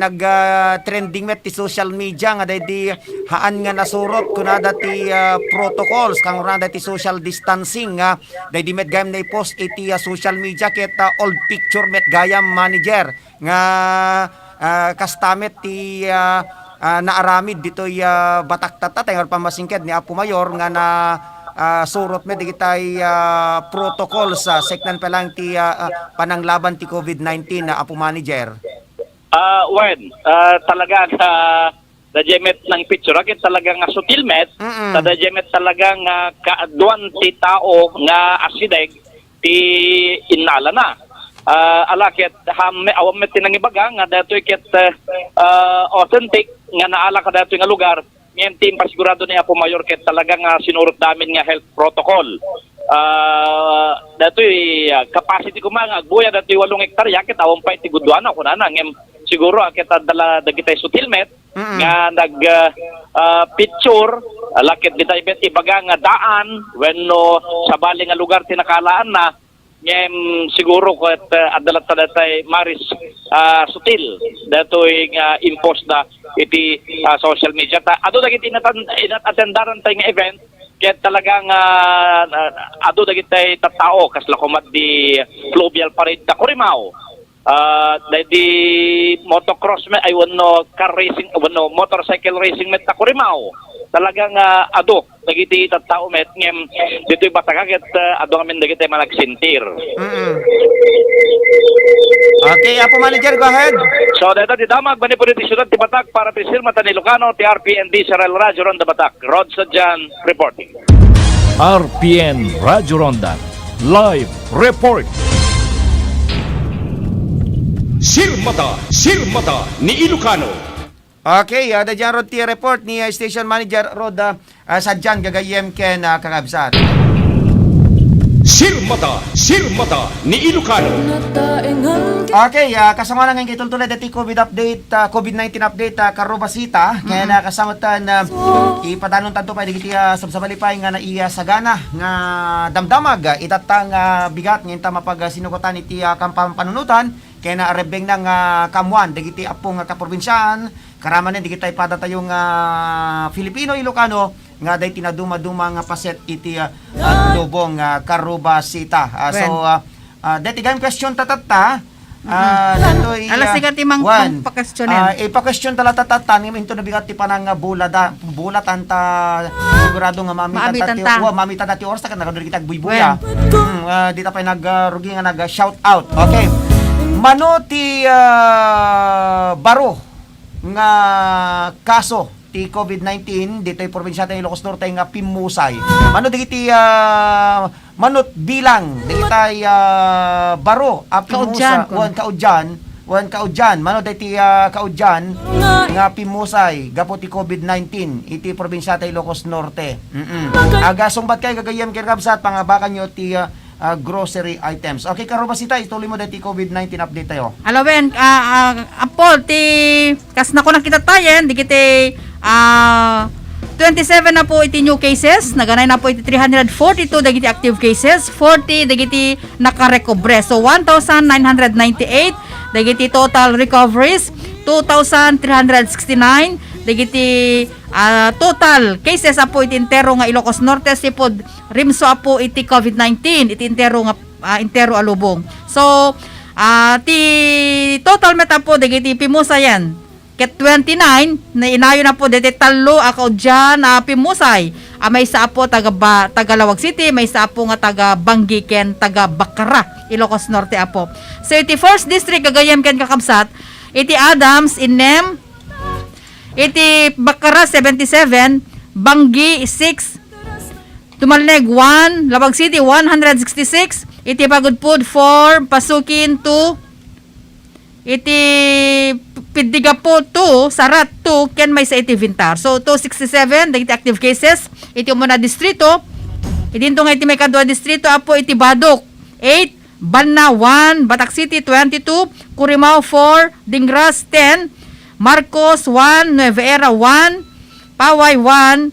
Speaker 15: trending met ti social media nga dadi haan nga nasurot kunada ti protocols kang kunada ti social distancing nga dadi met gayam na i-post iti social media ket old picture met gayam manager nga kastamet ti naaramid ditoy Batak tatatay or pamasingked ni Apo Mayor nga na surot med digitay protocol sa seknan pa lang ti pananglaban ti COVID-19 na Apo Manager.
Speaker 14: Talaga dajemet ng picture ket talaga nga sutilmet dajemet talaga nga kaaduan ti tao nga asideg ti inala na. Alaket awam met tinangibaga nga datoy ket authentic nga naala ka datoy nga lugar ngayon team pasigurado ni Apo Mayor ket talagang sinurot namin nga health protocol. Datoy capacity ko mga agbuya datoy 8 hektarya ket awon pa iti gudwana kunana ngem siguro ket dala dagitay sutilmet nga nag picture lakit bitay bet ibaga nga daan wenno sa bali nga lugar tinakalaan na ngem siguro ket adalat datay maris sutil datoy nga impose na iti social media ado dagiti inatendaran tay nga event ket talagang ado dagiti tattao kas lakomat di fluvial parade ta Corimao di motocross met ay wano car racing wano motorcycle racing met takurimao talagang ado dagiti tattao met ngem ditoy batagaget ado ngamin dagiti managsintir.
Speaker 15: Okay, Apo Manager, go ahead.
Speaker 14: So dito di damag bani po dito syudad ti Batak para ti Sir Mata ni Ilocano ti RPN Diesel Radyo Ronda Batak. Rod Sadjan reporting.
Speaker 3: RPN Radyo Ronda Live Report.
Speaker 4: Sirmata ni Ilocano.
Speaker 15: Okay, dadyan Rod ti report ni Station Manager Rod Sadjan gagayem ken kakabsat.
Speaker 4: Sirmata ni Ilocano.
Speaker 15: Okay, kasama na ngayon kitultulad dati COVID-19 update karubasita kaya nakasamutan ipadanon tanto pa digiti sabsabalipay nga naiya sagana nga damdamag itatang bigat ngenta mapag sinukotan iti kampampanunutan kaya na arebeng ng kamuan digiti apong kaprobinsyan karaman digiti pada tayong Filipino Ilocano nga day tinaduma-duma nga paset iti lubong karubasita. So dati game question tatatta datoy
Speaker 6: Alas sigat imang pa-questionin.
Speaker 15: Ipa-question tala tatatan ng into nabigat ti panang bulatan ta sigurado nga mamita dati oras ta kanagado kita buybuya. Dita pa nagrugi nga nag-shout out. Okay. Mano ti baro nga kaso ti COVID-19 dito'y probinsya tayo Ilocos Norte nga Pimusay. Mano digiti manot bilang digitay baro a Pimusa wan kaudyan mano digiti kaudyan nga Pimusay gapo ti COVID-19 iti probinsya tayo Ilocos Norte. Aga sumbat kay gagayem ken kabsat pangabakan nyo ti grocery items. Okay, karubasita, ituloy mo dati COVID-19 update tayo.
Speaker 6: Alawen, Apol, kas na ko nakita tayo, di kiti 27 na po iti new cases, naganay na po iti 342 dagiti active cases, 40 dagiti nakarecover. So 1,998 dagiti total recoveries, 2,369 dagiti total cases apo iti intero nga Ilocos Norte sipod rimso apo iti COVID-19 iti intero nga intero alubong. So ti total meta po dagiti Pimusayan ket 29 na inayo na po dagiti talo ako diyan Pimusay. May isa po taga Tagalawag City, may isa po nga taga Banggi ken taga Bacara Ilocos Norte apo. So iti first district gagayem ken kakabsat iti Adams Inem iti Bacara 77, Banggi 6, Tumalneg 1, Labag City 166, iti Pagudpud 4, Pasukin 2, iti Pidigapo 2, Sarat 2, ken may sa iti Vintar. So 267 dagiti active cases, iti umuna distrito, idinto nga iti may kadua distrito apo iti Badok 8, Banna 1, Batak City 22, Curimao 4, Dingras 10, Marcos 1, Nueva Era 1, Paway 1,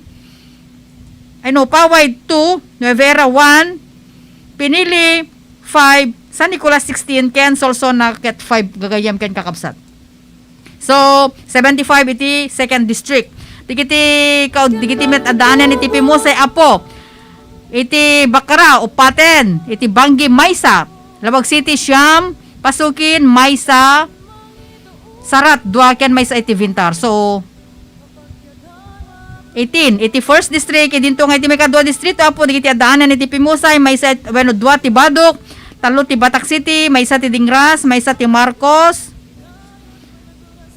Speaker 6: Paway 2, Nueva Era 1, Pinili 5, San Nicolas 16, ken Solson na ket 5 gagayam ken kakabsat. So 75 iti second district. Digiti met adaanan iti Pimusay apo. Iti Bacara upaten, iti Banggi Maysa, Labag City Siam, Pasukin Maysa, Sarat, Duaken, may sa iti Vintar. So, 18. Iti first district, idinto nga iti may kadua distrito, apo, iti adaanan iti Pimusay, may sa, dua ti Badok, talo ti Batak City, may sa ti Dingras, may sa ti Marcos,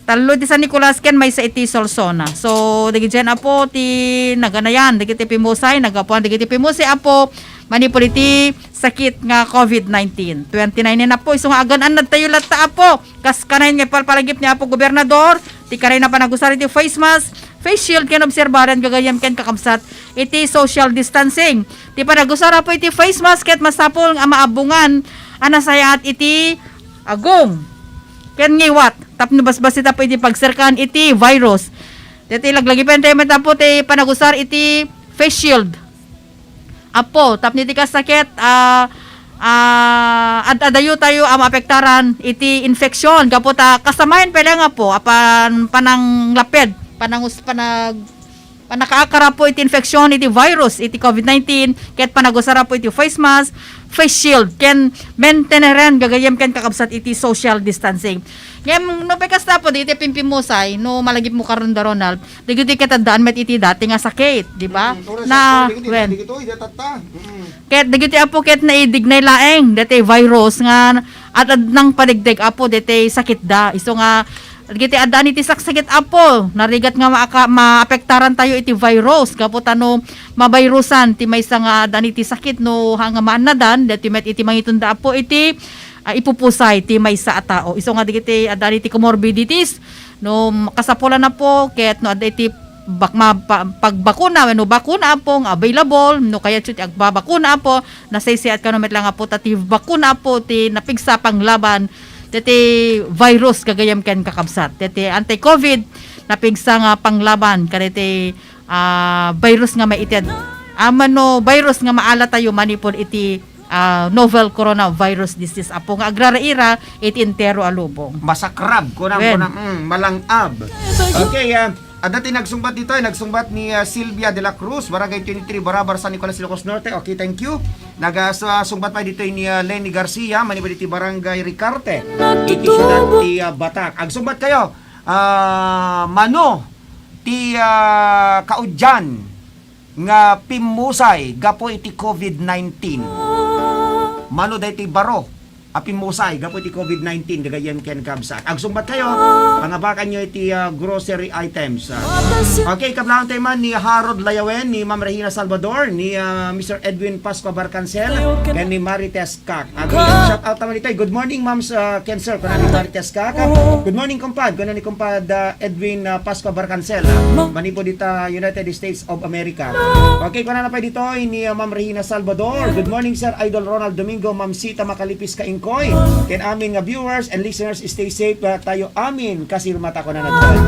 Speaker 6: talo ti San Nicolas, ken may sa iti Solsona. So, digiti dyan, apo, ti naganayan, digiti Pimusay, nagapuan, digiti Pimusay, apo, manipuliti sakit nga COVID-19. 29 na po isong agan na tayo lata apo. Kas kanay nga palagip niya po gobernador. Ti kanay na panagusari ti face mask, face shield ken obserbaran gagayam ken kakamsat iti social distancing. Ti panagusara po iti face mask ket masapol nga maabungan anasayat iti agong. Ken ngiwat tapno basbasita po iti pagserkan iti virus. Diti laglagi pa tayo metapo ti panagusar iti face shield. Apo, tapni ti kasakit, adayo tayo maapektaran iti infeksyon. Kapot kasamayan pala nga po, apan panang lapid, panakaakara po iti infeksyon, iti virus, iti COVID-19, ket panagusara po iti face mask, face shield ken maintenance gagayem ken kakabsat iti social distancing. Ngem no pekas tapo iti pimpimusay no malagip mo karon da Ronald. Digiti katandaan met iti dati nga sakit, di ba? Na when ket digiti apo ket na idignay laeng dati virus nga at nang padigdig apo dati sakit da. Iso nga digiti adaan iti sakit apo narigat nga maapektaran tayo iti virus kapot ano mabayrusan ti maysa nga adaan iti sakit no hanga maanadan dati met iti mangitunda apo iti ipupusay ti maysa a tao. Iso nga digiti adaan iti comorbidities no makasapulan na po ket no adda iti pagbakuna no bakuna po nga available no kaya chut agbabakuna po nasaysiat kano met lang apo ti bakuna po ti napigsa panglaban dati virus kagayam ken kakabsat dati anti-covid napigsa nga panglaban kaditi virus nga maited amano virus nga maala tayo manipod iti novel coronavirus disease apo nga agraraira iti entero alubong
Speaker 15: Masakrab kunang malangab. Okay, dati nagsumbat dito, nagsumbat ni Silvia de la Cruz, Barangay 23, Barabar, San Nicolas, Ilocos Norte. Okay, thank you. Nagasumbat pa dito ni Lenny Garcia, manibad iti Barangay Ricarte, iti siyudad ti Batak. Agsumbat kayo, mano, ti kaudyan, nga pimusay, gapo iti COVID-19. Mano dahi ti baro, apimusay, gapo iti COVID-19, gagayem ken kabsat. Agsumbat kayo, pangabakan nyo iti grocery items. Okay, kablaan tayo man ni Harold Layawen, ni Ma'am Regina Salvador, ni Mr. Edwin Pascua Barcancel, ken ni Marites Kak. Shout out naman ito. Good morning, Ma'am Ken Sir, kunan ni Marites Kak. Good morning, kumpad. Kunan ni kumpad Edwin Pascua Barcancel. Manipo dito United States of America. Okay, kunan na pa dito ni Ma'am Regina Salvador. Good morning, Sir Idol Ronald Domingo, Ma'am Sita Makalipis Kaingkoy. Ken amin nga viewers and listeners, stay safe tayo amin kasi mata ko na nagdaan.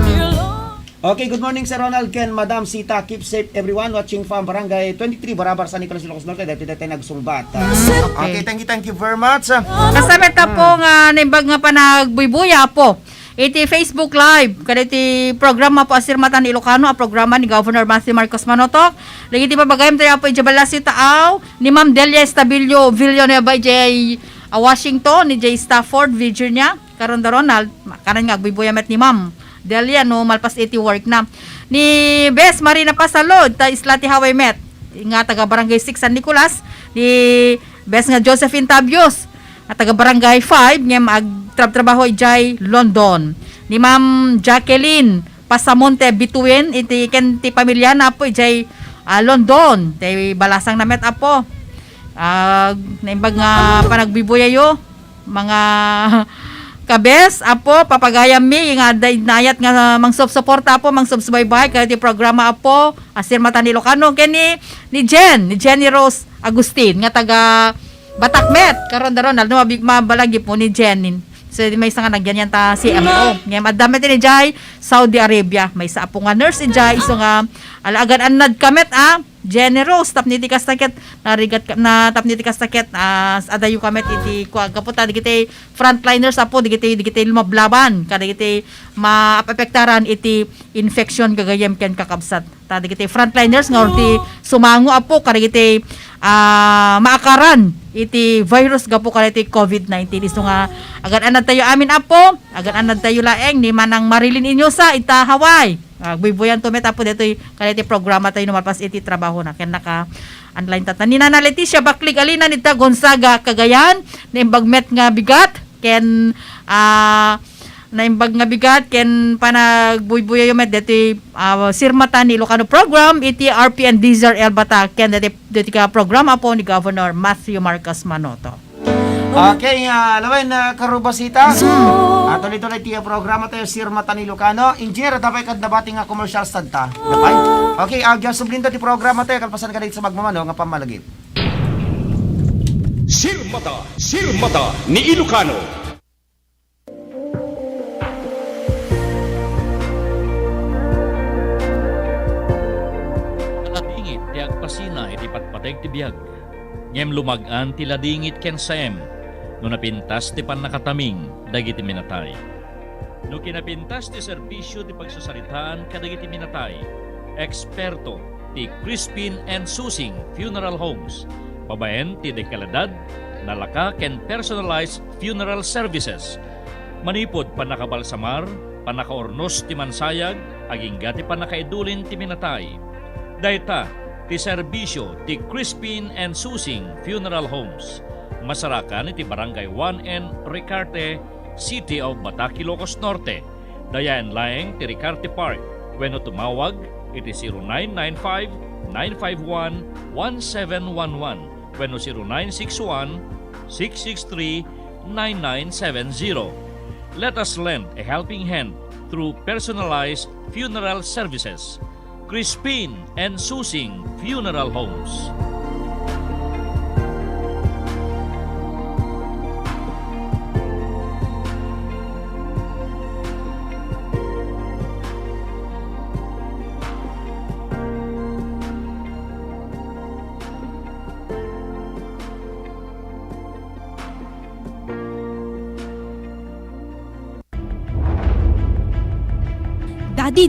Speaker 15: Okay, good morning Sir Ronald, Ken, Madam Sita, keep safe everyone watching from Barangay 23, Barabar, San Nicolas, Ilocos Norte, dati nagsumbat. Okay, thank you very much.
Speaker 6: Kasabet ta po nga nimbag nga panagbuybuya po. Iti Facebook Live, kada iti programa po Asirmatan Ilocano, a programa ni Governor Matthew Marcos Manotok. Lagi iti pabagayam tayo po ijabalasi taaw ni Ma'am Delia Estabilio Villanueva J. Washington, ni J. Stafford, Virginia. Karon da Ronald, karon nga agbubuyamet ni Ma'am Delia no malpas 80 work na. Ni Bes Marina Pasalod, ta Islati Hawaii Met, nga taga Barangay 6 San Nicolas, ni Bes nga Josephine Tabios, at taga Barangay 5 nga magtrabaho ijay London. Ni Ma'am Jacqueline Pasamonte Bituin, iti ken ti pamilya na po ijay London. Tay balasang na met apo. Naimbag nga panagbibuyayo mga kabes apo papagayam mi nga nayat nga mangsubsuporta apo mangsubsubaybay kay ti programa apo Asirmatan Ilocano ken ni Jenny Rose Agustin nga taga Batakmet karon daron no mabalagi po ni Jenny. So may isa nga nagyan ta CMO. Ngem addamet ni Jay Saudi Arabia. May sa apo nga nurse Jay iso nga alagan anad kamet generous tapniti kastakit narigat na tapniti kastakit adayo kamet iti kaputa digiti frontliners apo digiti lumablaban kada digiti maapektaran iti infection gagayem ken kakabsat ta digiti frontliners nga iti sumango apo kada digiti maakaran iti virus gapo kada iti COVID-19 iso nga agan anad tayo amin apo agan anad tayo laeng ni manang Marilyn Inyosa ita Hawaii. Buibuyan to met apo dito kaliti programa tayo numalpas iti trabaho na ken naka online tatan ni Nana Leticia Baklig alina nita Gonzaga Cagayan naimbag met nga bigat ken naimbag nga bigat ken panagbuybuyayo met dito Sirmatan Ilocano program iti RPN Diesel Elbata ken dito ka programa po ni Governor Matthew Marcos Manoto.
Speaker 15: Okay, lawan karubasita. Tuloy-tuloy tiya programa tayo Sirmatan Ilocano. Engineer, tapay kad nabati nga commercial stud ta. Napay? Okay, agya sublindo ti programa tayo kalpasan ka dito sa magmamano nga pamalagip.
Speaker 4: Sirmata ni Ilocano.
Speaker 3: Ladingit ti agpasina iti patpateg ti biag. Ngem lumagan ti ladingit ken saem. No napintas ti pannakataming dagiti minatay. No kinapintas ti serbisyo ti pagsasalitaan kadagiti minatay. Eksperto ti Crispin and Susing Funeral Homes. Babaen ti dekalidad, nalaka ken personalized funeral services. Manipod panakabalsamar, panakaornos ti mansayag, aging gati panakaidulin ti minatay. Dayta, ti serbisyo ti Crispin and Susing Funeral Homes. Masarakan iti Barangay 1N Ricarte, City of Batak, Ilocos Norte. Dayan laeng ti Ricarte Park. Wenno tumawag iti 0995-951-1711. Wenno 0961-663-9970. Let us lend a helping hand through personalized funeral services. Crispin and Susing Funeral Homes.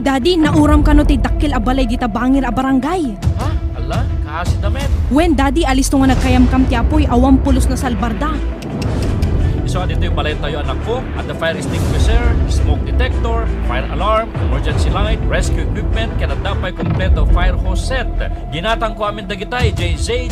Speaker 16: Daddy, nauram ka no ti dakkel abalay dita bangir a barangay.
Speaker 3: Ha? Ala, kasi damit.
Speaker 16: When daddy, alis to nga nagkayam-kam ti apoy, awang pulos na salbarda.
Speaker 3: So dito yung balay tayo anak ko at the fire extinguisher, smoke detector, fire alarm, emergency light, rescue equipment, kaya dapay kompleto fire hose set. Ginatang ko amin dagitay, JC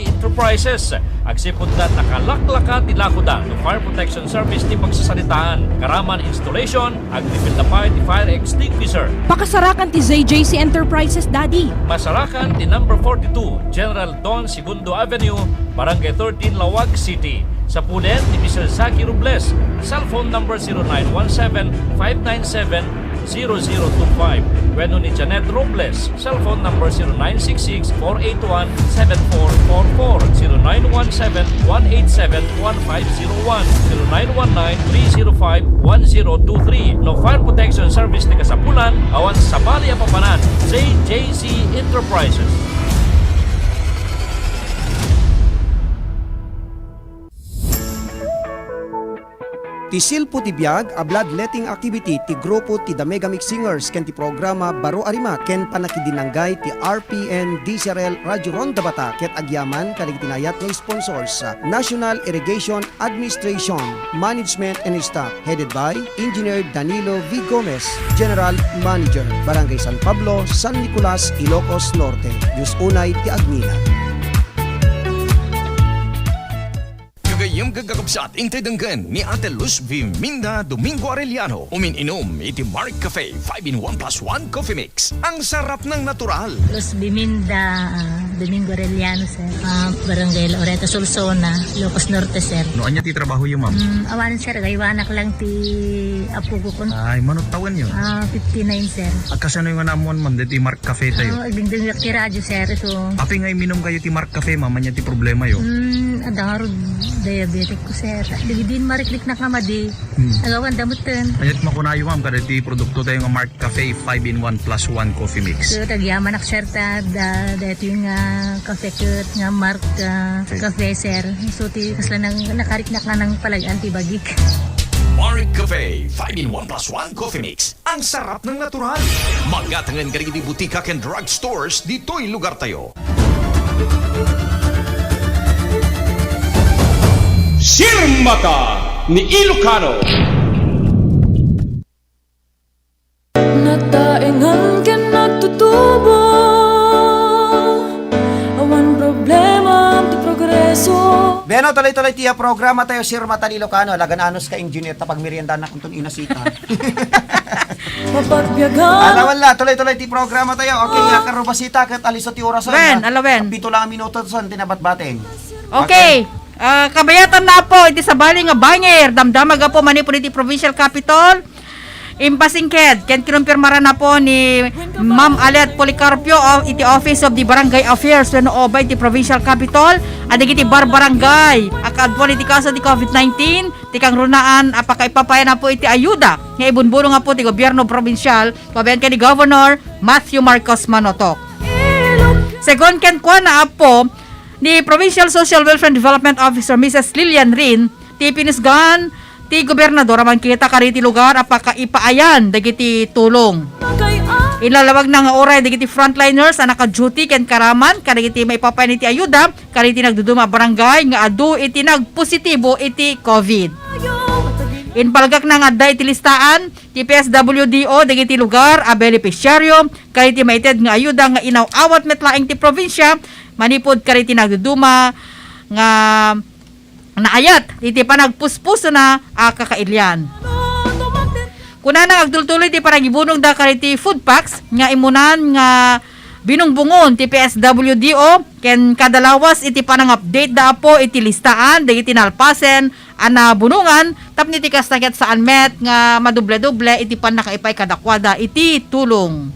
Speaker 3: Enterprises. Agsipod na nakalaklaka tilakuda no fire protection service ti pagsasalitaan. Karaman installation, agripil na pa ti fire extinguisher.
Speaker 16: Pakasarakan ti JC Enterprises, daddy.
Speaker 3: Masarakan ti number 42, General Don Segundo Avenue, Barangay 13, Lawag City. Sa pulen ni Mr. Zaki Robles, cellphone number 0917-597-0025. Weno ni Janet Robles, cellphone number 0966-481-7444, 0917-187-1501, 0919-305-1023. No fire protection service ni Kasapulan, awan sa Bali Apapanan, JC Enterprises.
Speaker 2: Ti silpo ti biag a bloodletting activity ti grupo ti The Mega Mix Singers ken ti programa Baro Arimat ken panakidinanggay ti RPN DCRL Radio Ronda Batak ket agyaman kaligtinayat nga sponsors sa National Irrigation Administration Management and Staff headed by Engineer Danilo V. Gomez, General Manager, Barangay San Pablo, San Nicolas, Ilocos Norte. Diyos unay ti Agmina.
Speaker 17: Gayam gagakapsat intay danggan ni Ate Luz V. Minda Domingo Arellano. Umininom iti Mark Cafe 5-in-1+1 Coffee Mix. Ang sarap ng natural.
Speaker 18: Luz V. Minda Domingo Arellano, sir. Barangay Loreta, Solsona, Ilocos Norte, sir.
Speaker 17: No, anya ti trabaho yung ma'am?
Speaker 18: Awanan, sir. Gaywanak lang ti apo ko kun.
Speaker 17: Ay, manot tawan yun?
Speaker 18: 59, sir.
Speaker 17: Agkasano yung anamon, ma'am, dito Mark Cafe tayo?
Speaker 18: Agdingdingyak ti radyo, sir. Ito.
Speaker 17: Api nga iminom kayo ti Mark Cafe, ma'am, anya ti problema yun?
Speaker 18: Adarod diabetic ko, sir. Din mariklik na kamadi. Agawan damutan.
Speaker 17: Ayat makunayo, ma'am, kada ti produkto tayo nga Mark Cafe 5-in-1+1 Coffee Mix.
Speaker 18: So, tagyaman ak, sir, dito yung cafe cut nga Mark Cafe, sir. So, kasla nang nakariknak na ng palagaan ti bagik.
Speaker 17: Mark Cafe 5-in-1+1 Coffee Mix. Ang sarap ng natural. Magatangan ka rin di butika and drug stores dito'y lugar tayo.
Speaker 4: Sirmata ni Ilocano.
Speaker 5: Nataengan ka nagtutubo, awan problema ti progreso.
Speaker 15: Beno, tuloy-tuloy tiya programa tayo, Sir Mata ni Ilocano. Lagan-anos ka engineer tapag merienda na kung inasita.
Speaker 5: Mapagbiyagan.
Speaker 15: Wala, tuloy-tuloy ti programa tayo. Okay, karubasita kat aliso ti orasan.
Speaker 6: Alawen.
Speaker 15: Pito lang ang minuto son, tinabat-bating.
Speaker 6: Okay. Kabayatan na po, iti sabali nga banger, damdamaga po manipon iti provincial capital. Impasingked, ken kinumpirmara na po ni Ma'am Alet Policarpio of iti Office of the Barangay Affairs when obay iti provincial capital at iti barangay akad po iti kaso di COVID-19 ti kang runaan apaka ipapaya na po iti ayuda nga ibunbuno nga po ti gobyerno provincial pabayan ka ni Governor Matthew Marcos Manotok. Second ken kwa na po ni Provincial Social Welfare and Development Officer Mrs. Lilian Rin ti pinisgan ti gobernador man kita kariti lugar apaka ipaayan dagiti tulong. Ilalawag na nga oray dagiti frontliners ang naka-duty ken karaman kadagiti maipapay iti ayuda kadagiti nagduduma barangay nga adu iti nagpositibo iti COVID. Inpalagak na nga da iti listaan ti PSWDO dagiti lugar a beneficiaryo kadagiti maited nga ayuda nga inaw-awat metlaeng ti probinsya manipod kadagiti nagduduma nga naayat iti panagpuspuso na kakailyan. Kuna nang agdultuloy ti paragibunong da kariti food packs nga imunan nga binungbungon ti PSWDO ken kadalawas iti panang-update da po iti listaan dagiti nalpasen ana bunungan tapno ti kastaket saan met nga maduble-duble iti panakaipay kadakwada iti tulong.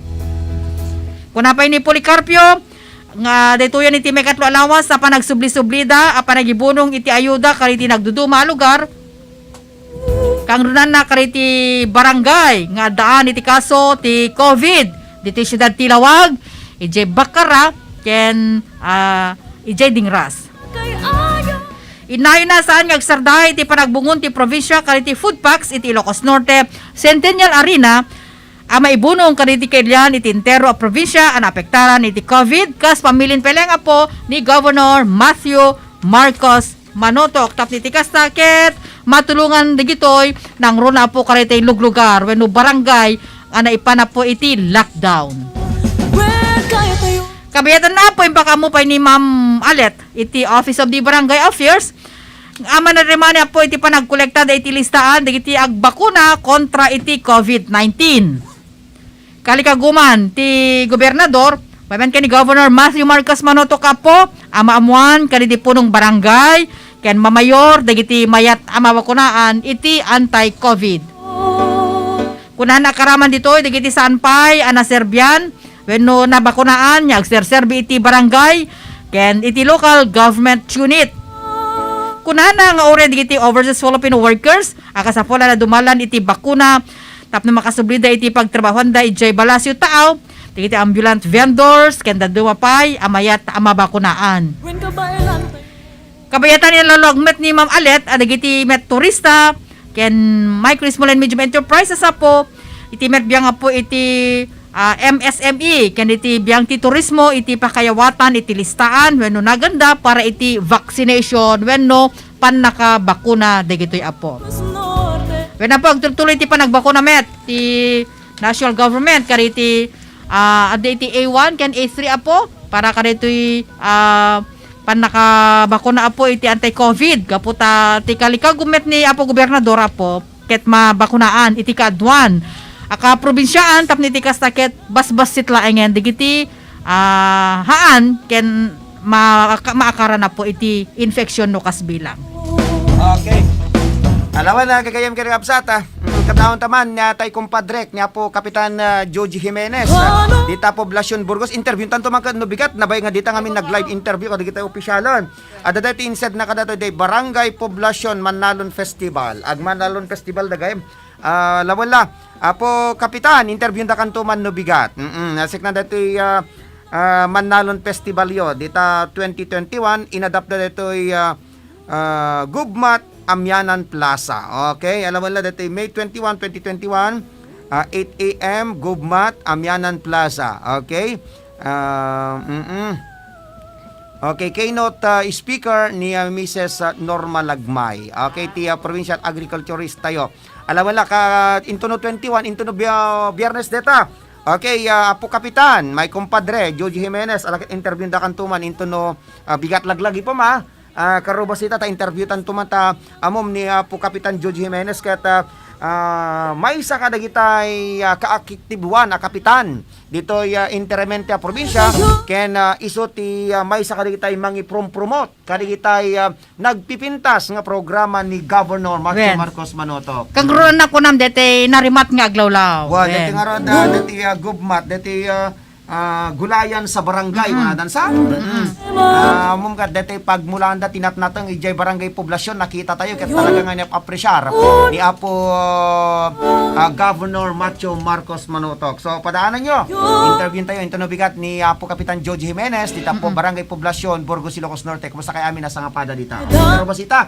Speaker 6: Kuna pa ni Policarpio nga daytoyan iti may katlo alawas sa panagsubli-sublida a panagibunong iti ayuda kariti nagduduma lugar kang runan na kariti barangay nga daan iti kaso ti COVID diti siyudad Tilawag ije Bakara ken ije Dingras. Inayo na saan nga agsarday iti panagbungon ti probinsya kariti food packs iti Ilocos Norte Centennial Arena maibunong kariti kailyan iti entero a probinsya ang apektaran iti COVID kas pamilin peleng apo ni Governor Matthew Marcos Manotok tapos iti kastaket matulungan digitoy nang runa po kariti luglugar wenno barangay ana ipana po iti lockdown. Kabayatan na po impakamo pa ni Ma'am Alet iti Office of the Barangay Affairs ama na remanya po iti panagkolekta da iti listaan digiti agbakuna kontra iti COVID-19. Kalikaguman ti gobernador paman ni Governor Matthew Marcos Manotok po amaamuan kaniti punong barangay ken mamayor dagiti mayat amabakunaan iti anti-COVID. Kunan nakaraman dito dagiti sanpay ana Serbian wenno nabakunaan nya agserserbi iti barangay ken iti local government unit. Kunan nga ore dagiti overseas Filipino workers akasapola na dumalan iti bakuna tapno makasublida iti pagtrabahoan da ijay balasyo tao dagiti ambulant vendors ken dadumapay amayat amabakunaan. Kabayatan ni lalagmet ni Ma'am Alet adagiti met turista ken micro small and medium enterprises po iti met biang po iti MSME ken iti biang ti turismo iti pakayawatan iti listaan wenno naganda para iti vaccination wenno panakabakuna dagitoy apo. Wenno po agtuloy iti panagbakuna met ti national government kariti iti A1 ken A3 apo para karitoy panakabakuna apo iti anti-COVID kaputa ti kalikagumet ni apo gobernador apo ket mabakunaan iti kaadwan aka probinsyaan tapno iti kastaket basbas sitlaengen digiti haan ken maakaran na po iti infection no kasbilang.
Speaker 15: Okay. Alawan na kagayam kay Absata. Kadawon taman niya tay kumpadrek niya po Kapitan Joji Jimenez. Dita Poblacion Burgos interview tanto man no bigat nabay nga dita ngamin nag-live interview kada kita opisyalan. Ada dati instead na kada day Barangay Poblacion Manalon Festival. Ag Manalon Festival dagayem. Lawala. Apo Kapitan interview da kanto man no bigat. Nasik na dati Manalon Festival yo dita 2021 inadapt na ditoy Gubmat Amyanan Plaza. Okay, alam mo na dito May 21, 2021 8 a.m. Gubmat Amyanan Plaza. Okay. Okay, keynote speaker ni Mrs. Norma Lagmay. Okay, ti provincial agriculturist tayo. Alam mo na ka intuno 21 intuno Biyernes deta. Okay, Apo Kapitan, may kumpadre Joji Jimenez alak interview da kantuman intuno bigat laglagi po ma. Karubasita ta interview tan tumata amom ni Apo Kapitan Joji Jimenez ket may isa kada gitay kaaktibuan a kapitan dito interamente a probinsya ken iso ti may isa kada gitay mangi-promote kada gitay nagpipintas nga programa ni Governor Matthew Marcos Manotok.
Speaker 6: Kang ron na kunam dete narimat nga aglawlaw.
Speaker 15: Wa dete nga ron dete gubmat dete gulayan sa barangay mga dansa. Mum kat dati pagmulaan da tinatnatang ijay barangay poblasyon nakita tayo kat talaga nga apresyar ni Apo Governor Macho Marcos Manotok. So padaanan nyo, interview tayo ito bigat ni Apo Kapitan George Jimenez dito po barangay poblasyon Burgos, Ilocos Norte. Kumusta kay amin nasa ngapada dito? Pero basita.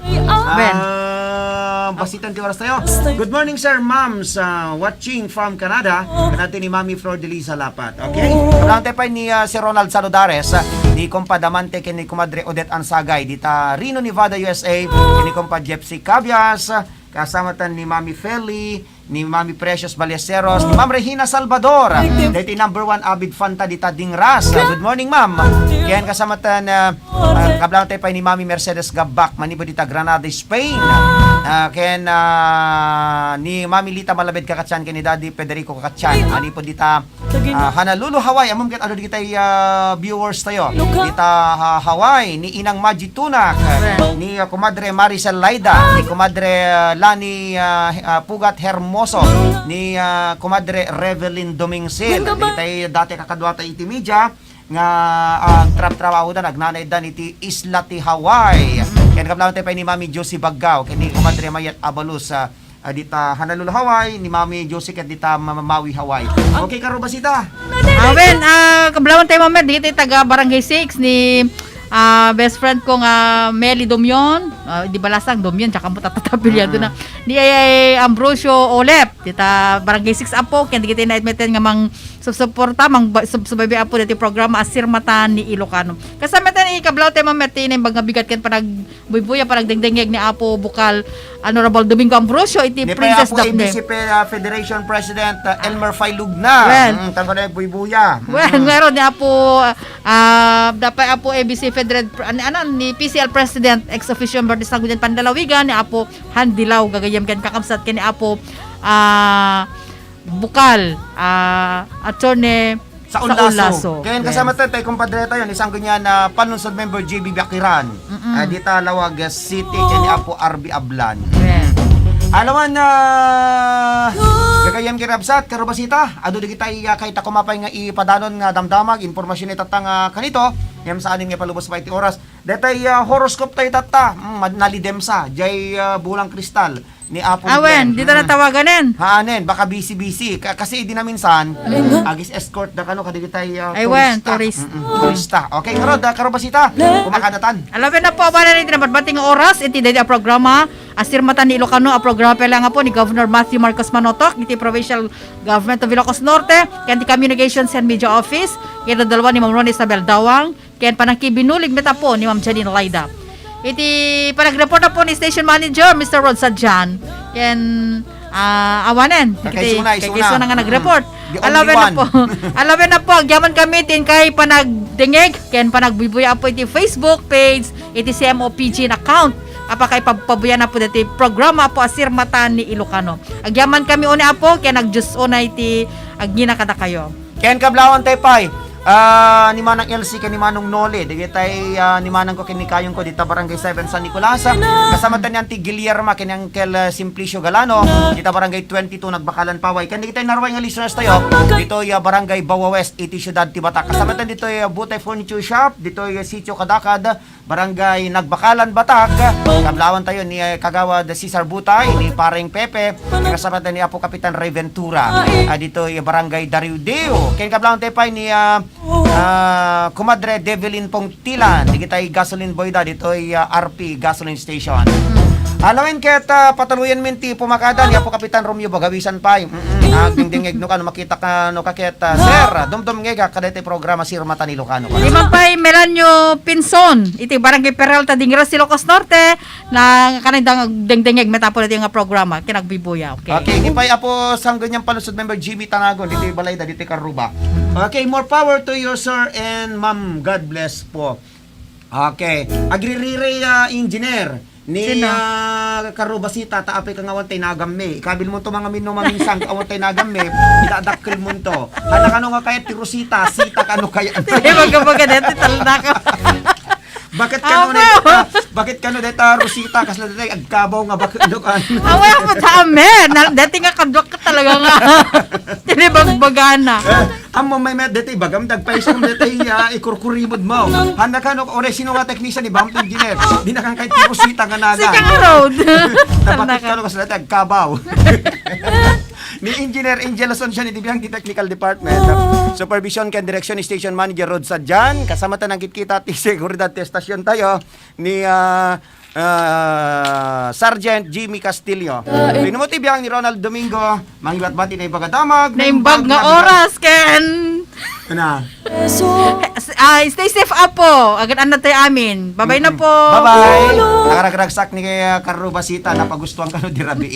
Speaker 15: Basitan ti oras tayo. Good morning sir, ma'ams. Watching from Canada. Kanati ni Mami Flor de Liza Lapat. Okay? Kalante pa ni si Ronald Saludares, ni Compadamante kini Comadre Odette Ansagay dita Reno, Nevada, USA. Kini Compa Jepsy Cabias, kasama tan ni Mami Feli, ni Mami Precious Baleceros, ni Ma'am Regina Salvador. Dito number 1 avid fanta dita Dingras. Good morning ma'am. Kiyan kasama tan kablang tayo pa ni Mami Mercedes Gabak, manibo dita Granada, Spain. Ken ni Mami Lita Malabed Kakatsan, ken ni Daddy Federico Kakatsan, ani po dita Honolulu, Hawaii. Amom ket ano dita viewers tayo dita Hawaii, ni Inang Maji Tunak, ni Comadre Maricel Laida, ni Comadre Lani Pugat Hermoso, ni Comadre Revelyn Domingsil. Dita dati kakadwata iti media nga trap-trabaho da nagnanay dan iti isla ti Hawaii. Ken kablawan tayo pa ni Mami Josie Baggao, ken ni Comadre Mayat Abalus dita Honolulu, Hawaii, ni Mami Josie ket dita Maui, Hawaii. Okay karo basita?
Speaker 6: Awen, kablawan tayo mamaya dito taga Barangay 6 ni best friend kong Meli Domion, di balasang Domion, tsaka mo tatatapilyado na ni Ambrosio Olep dita Barangay 6 apo, kaya di kita na-admitin nga mang suporta, mang subabi apo dito programa Asirmatan ni Ilocano. Kasama tayo ni kablaw tayo mamati na yung mga bigat kan panag buybuya, panag dengdengeg ni Apo Bukal Honorable Domingo Ambrosio, iti Princess Daphne.
Speaker 15: ABCP Federation President Elmer Failugna. Tanto na buybuya.
Speaker 6: Well, meron ni Apo dapat Apo ABC ni PCL President ex-official Bertis Nagudian Pandalawigan, ni Apo Handilaw gagayam kan kakamsat ken ni Apo Bukal attorney sa Unlaso.
Speaker 15: Kaya kasama tayo kumpadre tayo isang ganyan na panunsod member JB Bakiran. Dita Lawag City ken ni Apo RB Ablan. Alawan na gagayam kirabsat karobasita adu di kita kahit ako mapay nga ipadanon nga damdamag impormasyon itatang kanito yam sa anin nga palubos pa iti oras detay horoscope tayo tata nalidemsa jay bulang kristal ni Apo
Speaker 6: Awen dito na tawaгаnen
Speaker 15: haanen baka busy kasi di na minsan agis escort da kano kadi kitay turista. Okay karobasita kumakadatan
Speaker 6: alawen na po ba na tinabadbating oras iti daydi a programa Asirmatan ni Ilocano a programa pala nga po ni Governor Matthew Marcos Manotok iti Provincial Government of Ilocos Norte ken ti Communications and Media Office ken dalawa ni Ma'am Ron Isabel Dawang ken panakibinulig meta po ni Ma'am Janine Laida. Iti panag-report na po ni Station Manager Mr. Rod Sadjan ken awanen
Speaker 15: kay
Speaker 6: Suna nga nag-report. Alawen na po agyaman kami tin kay panagdengeg ken panagbibuya po iti Facebook page iti CMOPG account apakay pabuyan na po dati programa po Asirmatan ni Ilocano. Agyaman kami oni apo kaya nagjus onay ti agina kada kayo.
Speaker 15: Ken kablawan tay pay. Ni Manang LC ken ni Manong Nole digitay ni Manang ko kinikayong ko dita Barangay 7 San Nicolas. Kasama tan ti Guillermo ken Uncle Simplicio Galano dita Barangay 22 Nagbakalan Paway. Ken digitay narway nga listeners tayo dito Barangay Bawa West iti Ciudad Tibata. Kasama tan dito Butay Furniture Shop dito Sitio Kadakad Barangay Nagbakalan Batak. Kablawan tayo ni Kagawad Cesar Butay ni Paring Pepe kasama tan ni Apo Kapitan Ray Ventura dito Barangay Dariudeo. Ken kablawan tayo pa ni Comadre Develin Pongtilan digitay gasoline boy da dito RP gasoline station. Alawin ket pataluyan minti pumakada ni Apo Kapitan Romeo Bagawisan pay. Dingdingeg no kano makita ka no kaket sir dumdum ngega kadete programa Asirmatan ni Ilocano.
Speaker 6: Limang pay Melanio Pinson iti Barangay Peralta Dingras Ilocos Norte na kanang dingdingeg metapo dito nga programa kinagbibuya.
Speaker 15: Okay, ipay Apo sangganyang palusod member GB Tanagon dito Balayda dito Karuba. Okay, more power to you sir and ma'am. God bless po. Okay, agri-relay engineer ni Karubasita taapay kang awan tay nagamme. Ikabil mo to mga minumaminsang awan tay nagamme. Idadakkel mo to. Hala kano nga kaya ti Rosita, sita kano kaya.
Speaker 6: Magkabaga dito talda ka.
Speaker 15: Bakit kano Bakit kano deta Rosita kasla deta agkabaw nga bakit kan?
Speaker 6: Away po sa amin. Dati nga kadwak ka talaga nga. Tinibagbagana.
Speaker 15: Amo may met deta bagam dagpaisom deta ikurkurimod mo. Handa kano ore sino nga teknisyan ni Bump Engineer. Di na kang kahit Rosita nga naga.
Speaker 6: Sa road.
Speaker 15: Bakit kano kasla deta agkabaw? Ni Engineer Angel Asuncion ni Dibiyang Technical Department. Supervision kan Direction Station Manager Rod Sadjan. Kasama ta nang kita ti seguridad testasyon tayo ni Sergeant Jimmy Castillo. Pinumo ti biyang ni Ronald Domingo. Manggibat-bati na ibagadamag.
Speaker 6: Naimbag nga oras, Ken.
Speaker 15: Na.
Speaker 6: Stay safe up po. Agad ano tayo amin. Bye-bye na po.
Speaker 15: Bye-bye. Nakaragraksak ni Carlo Basita na pagustuhan ka no di rabi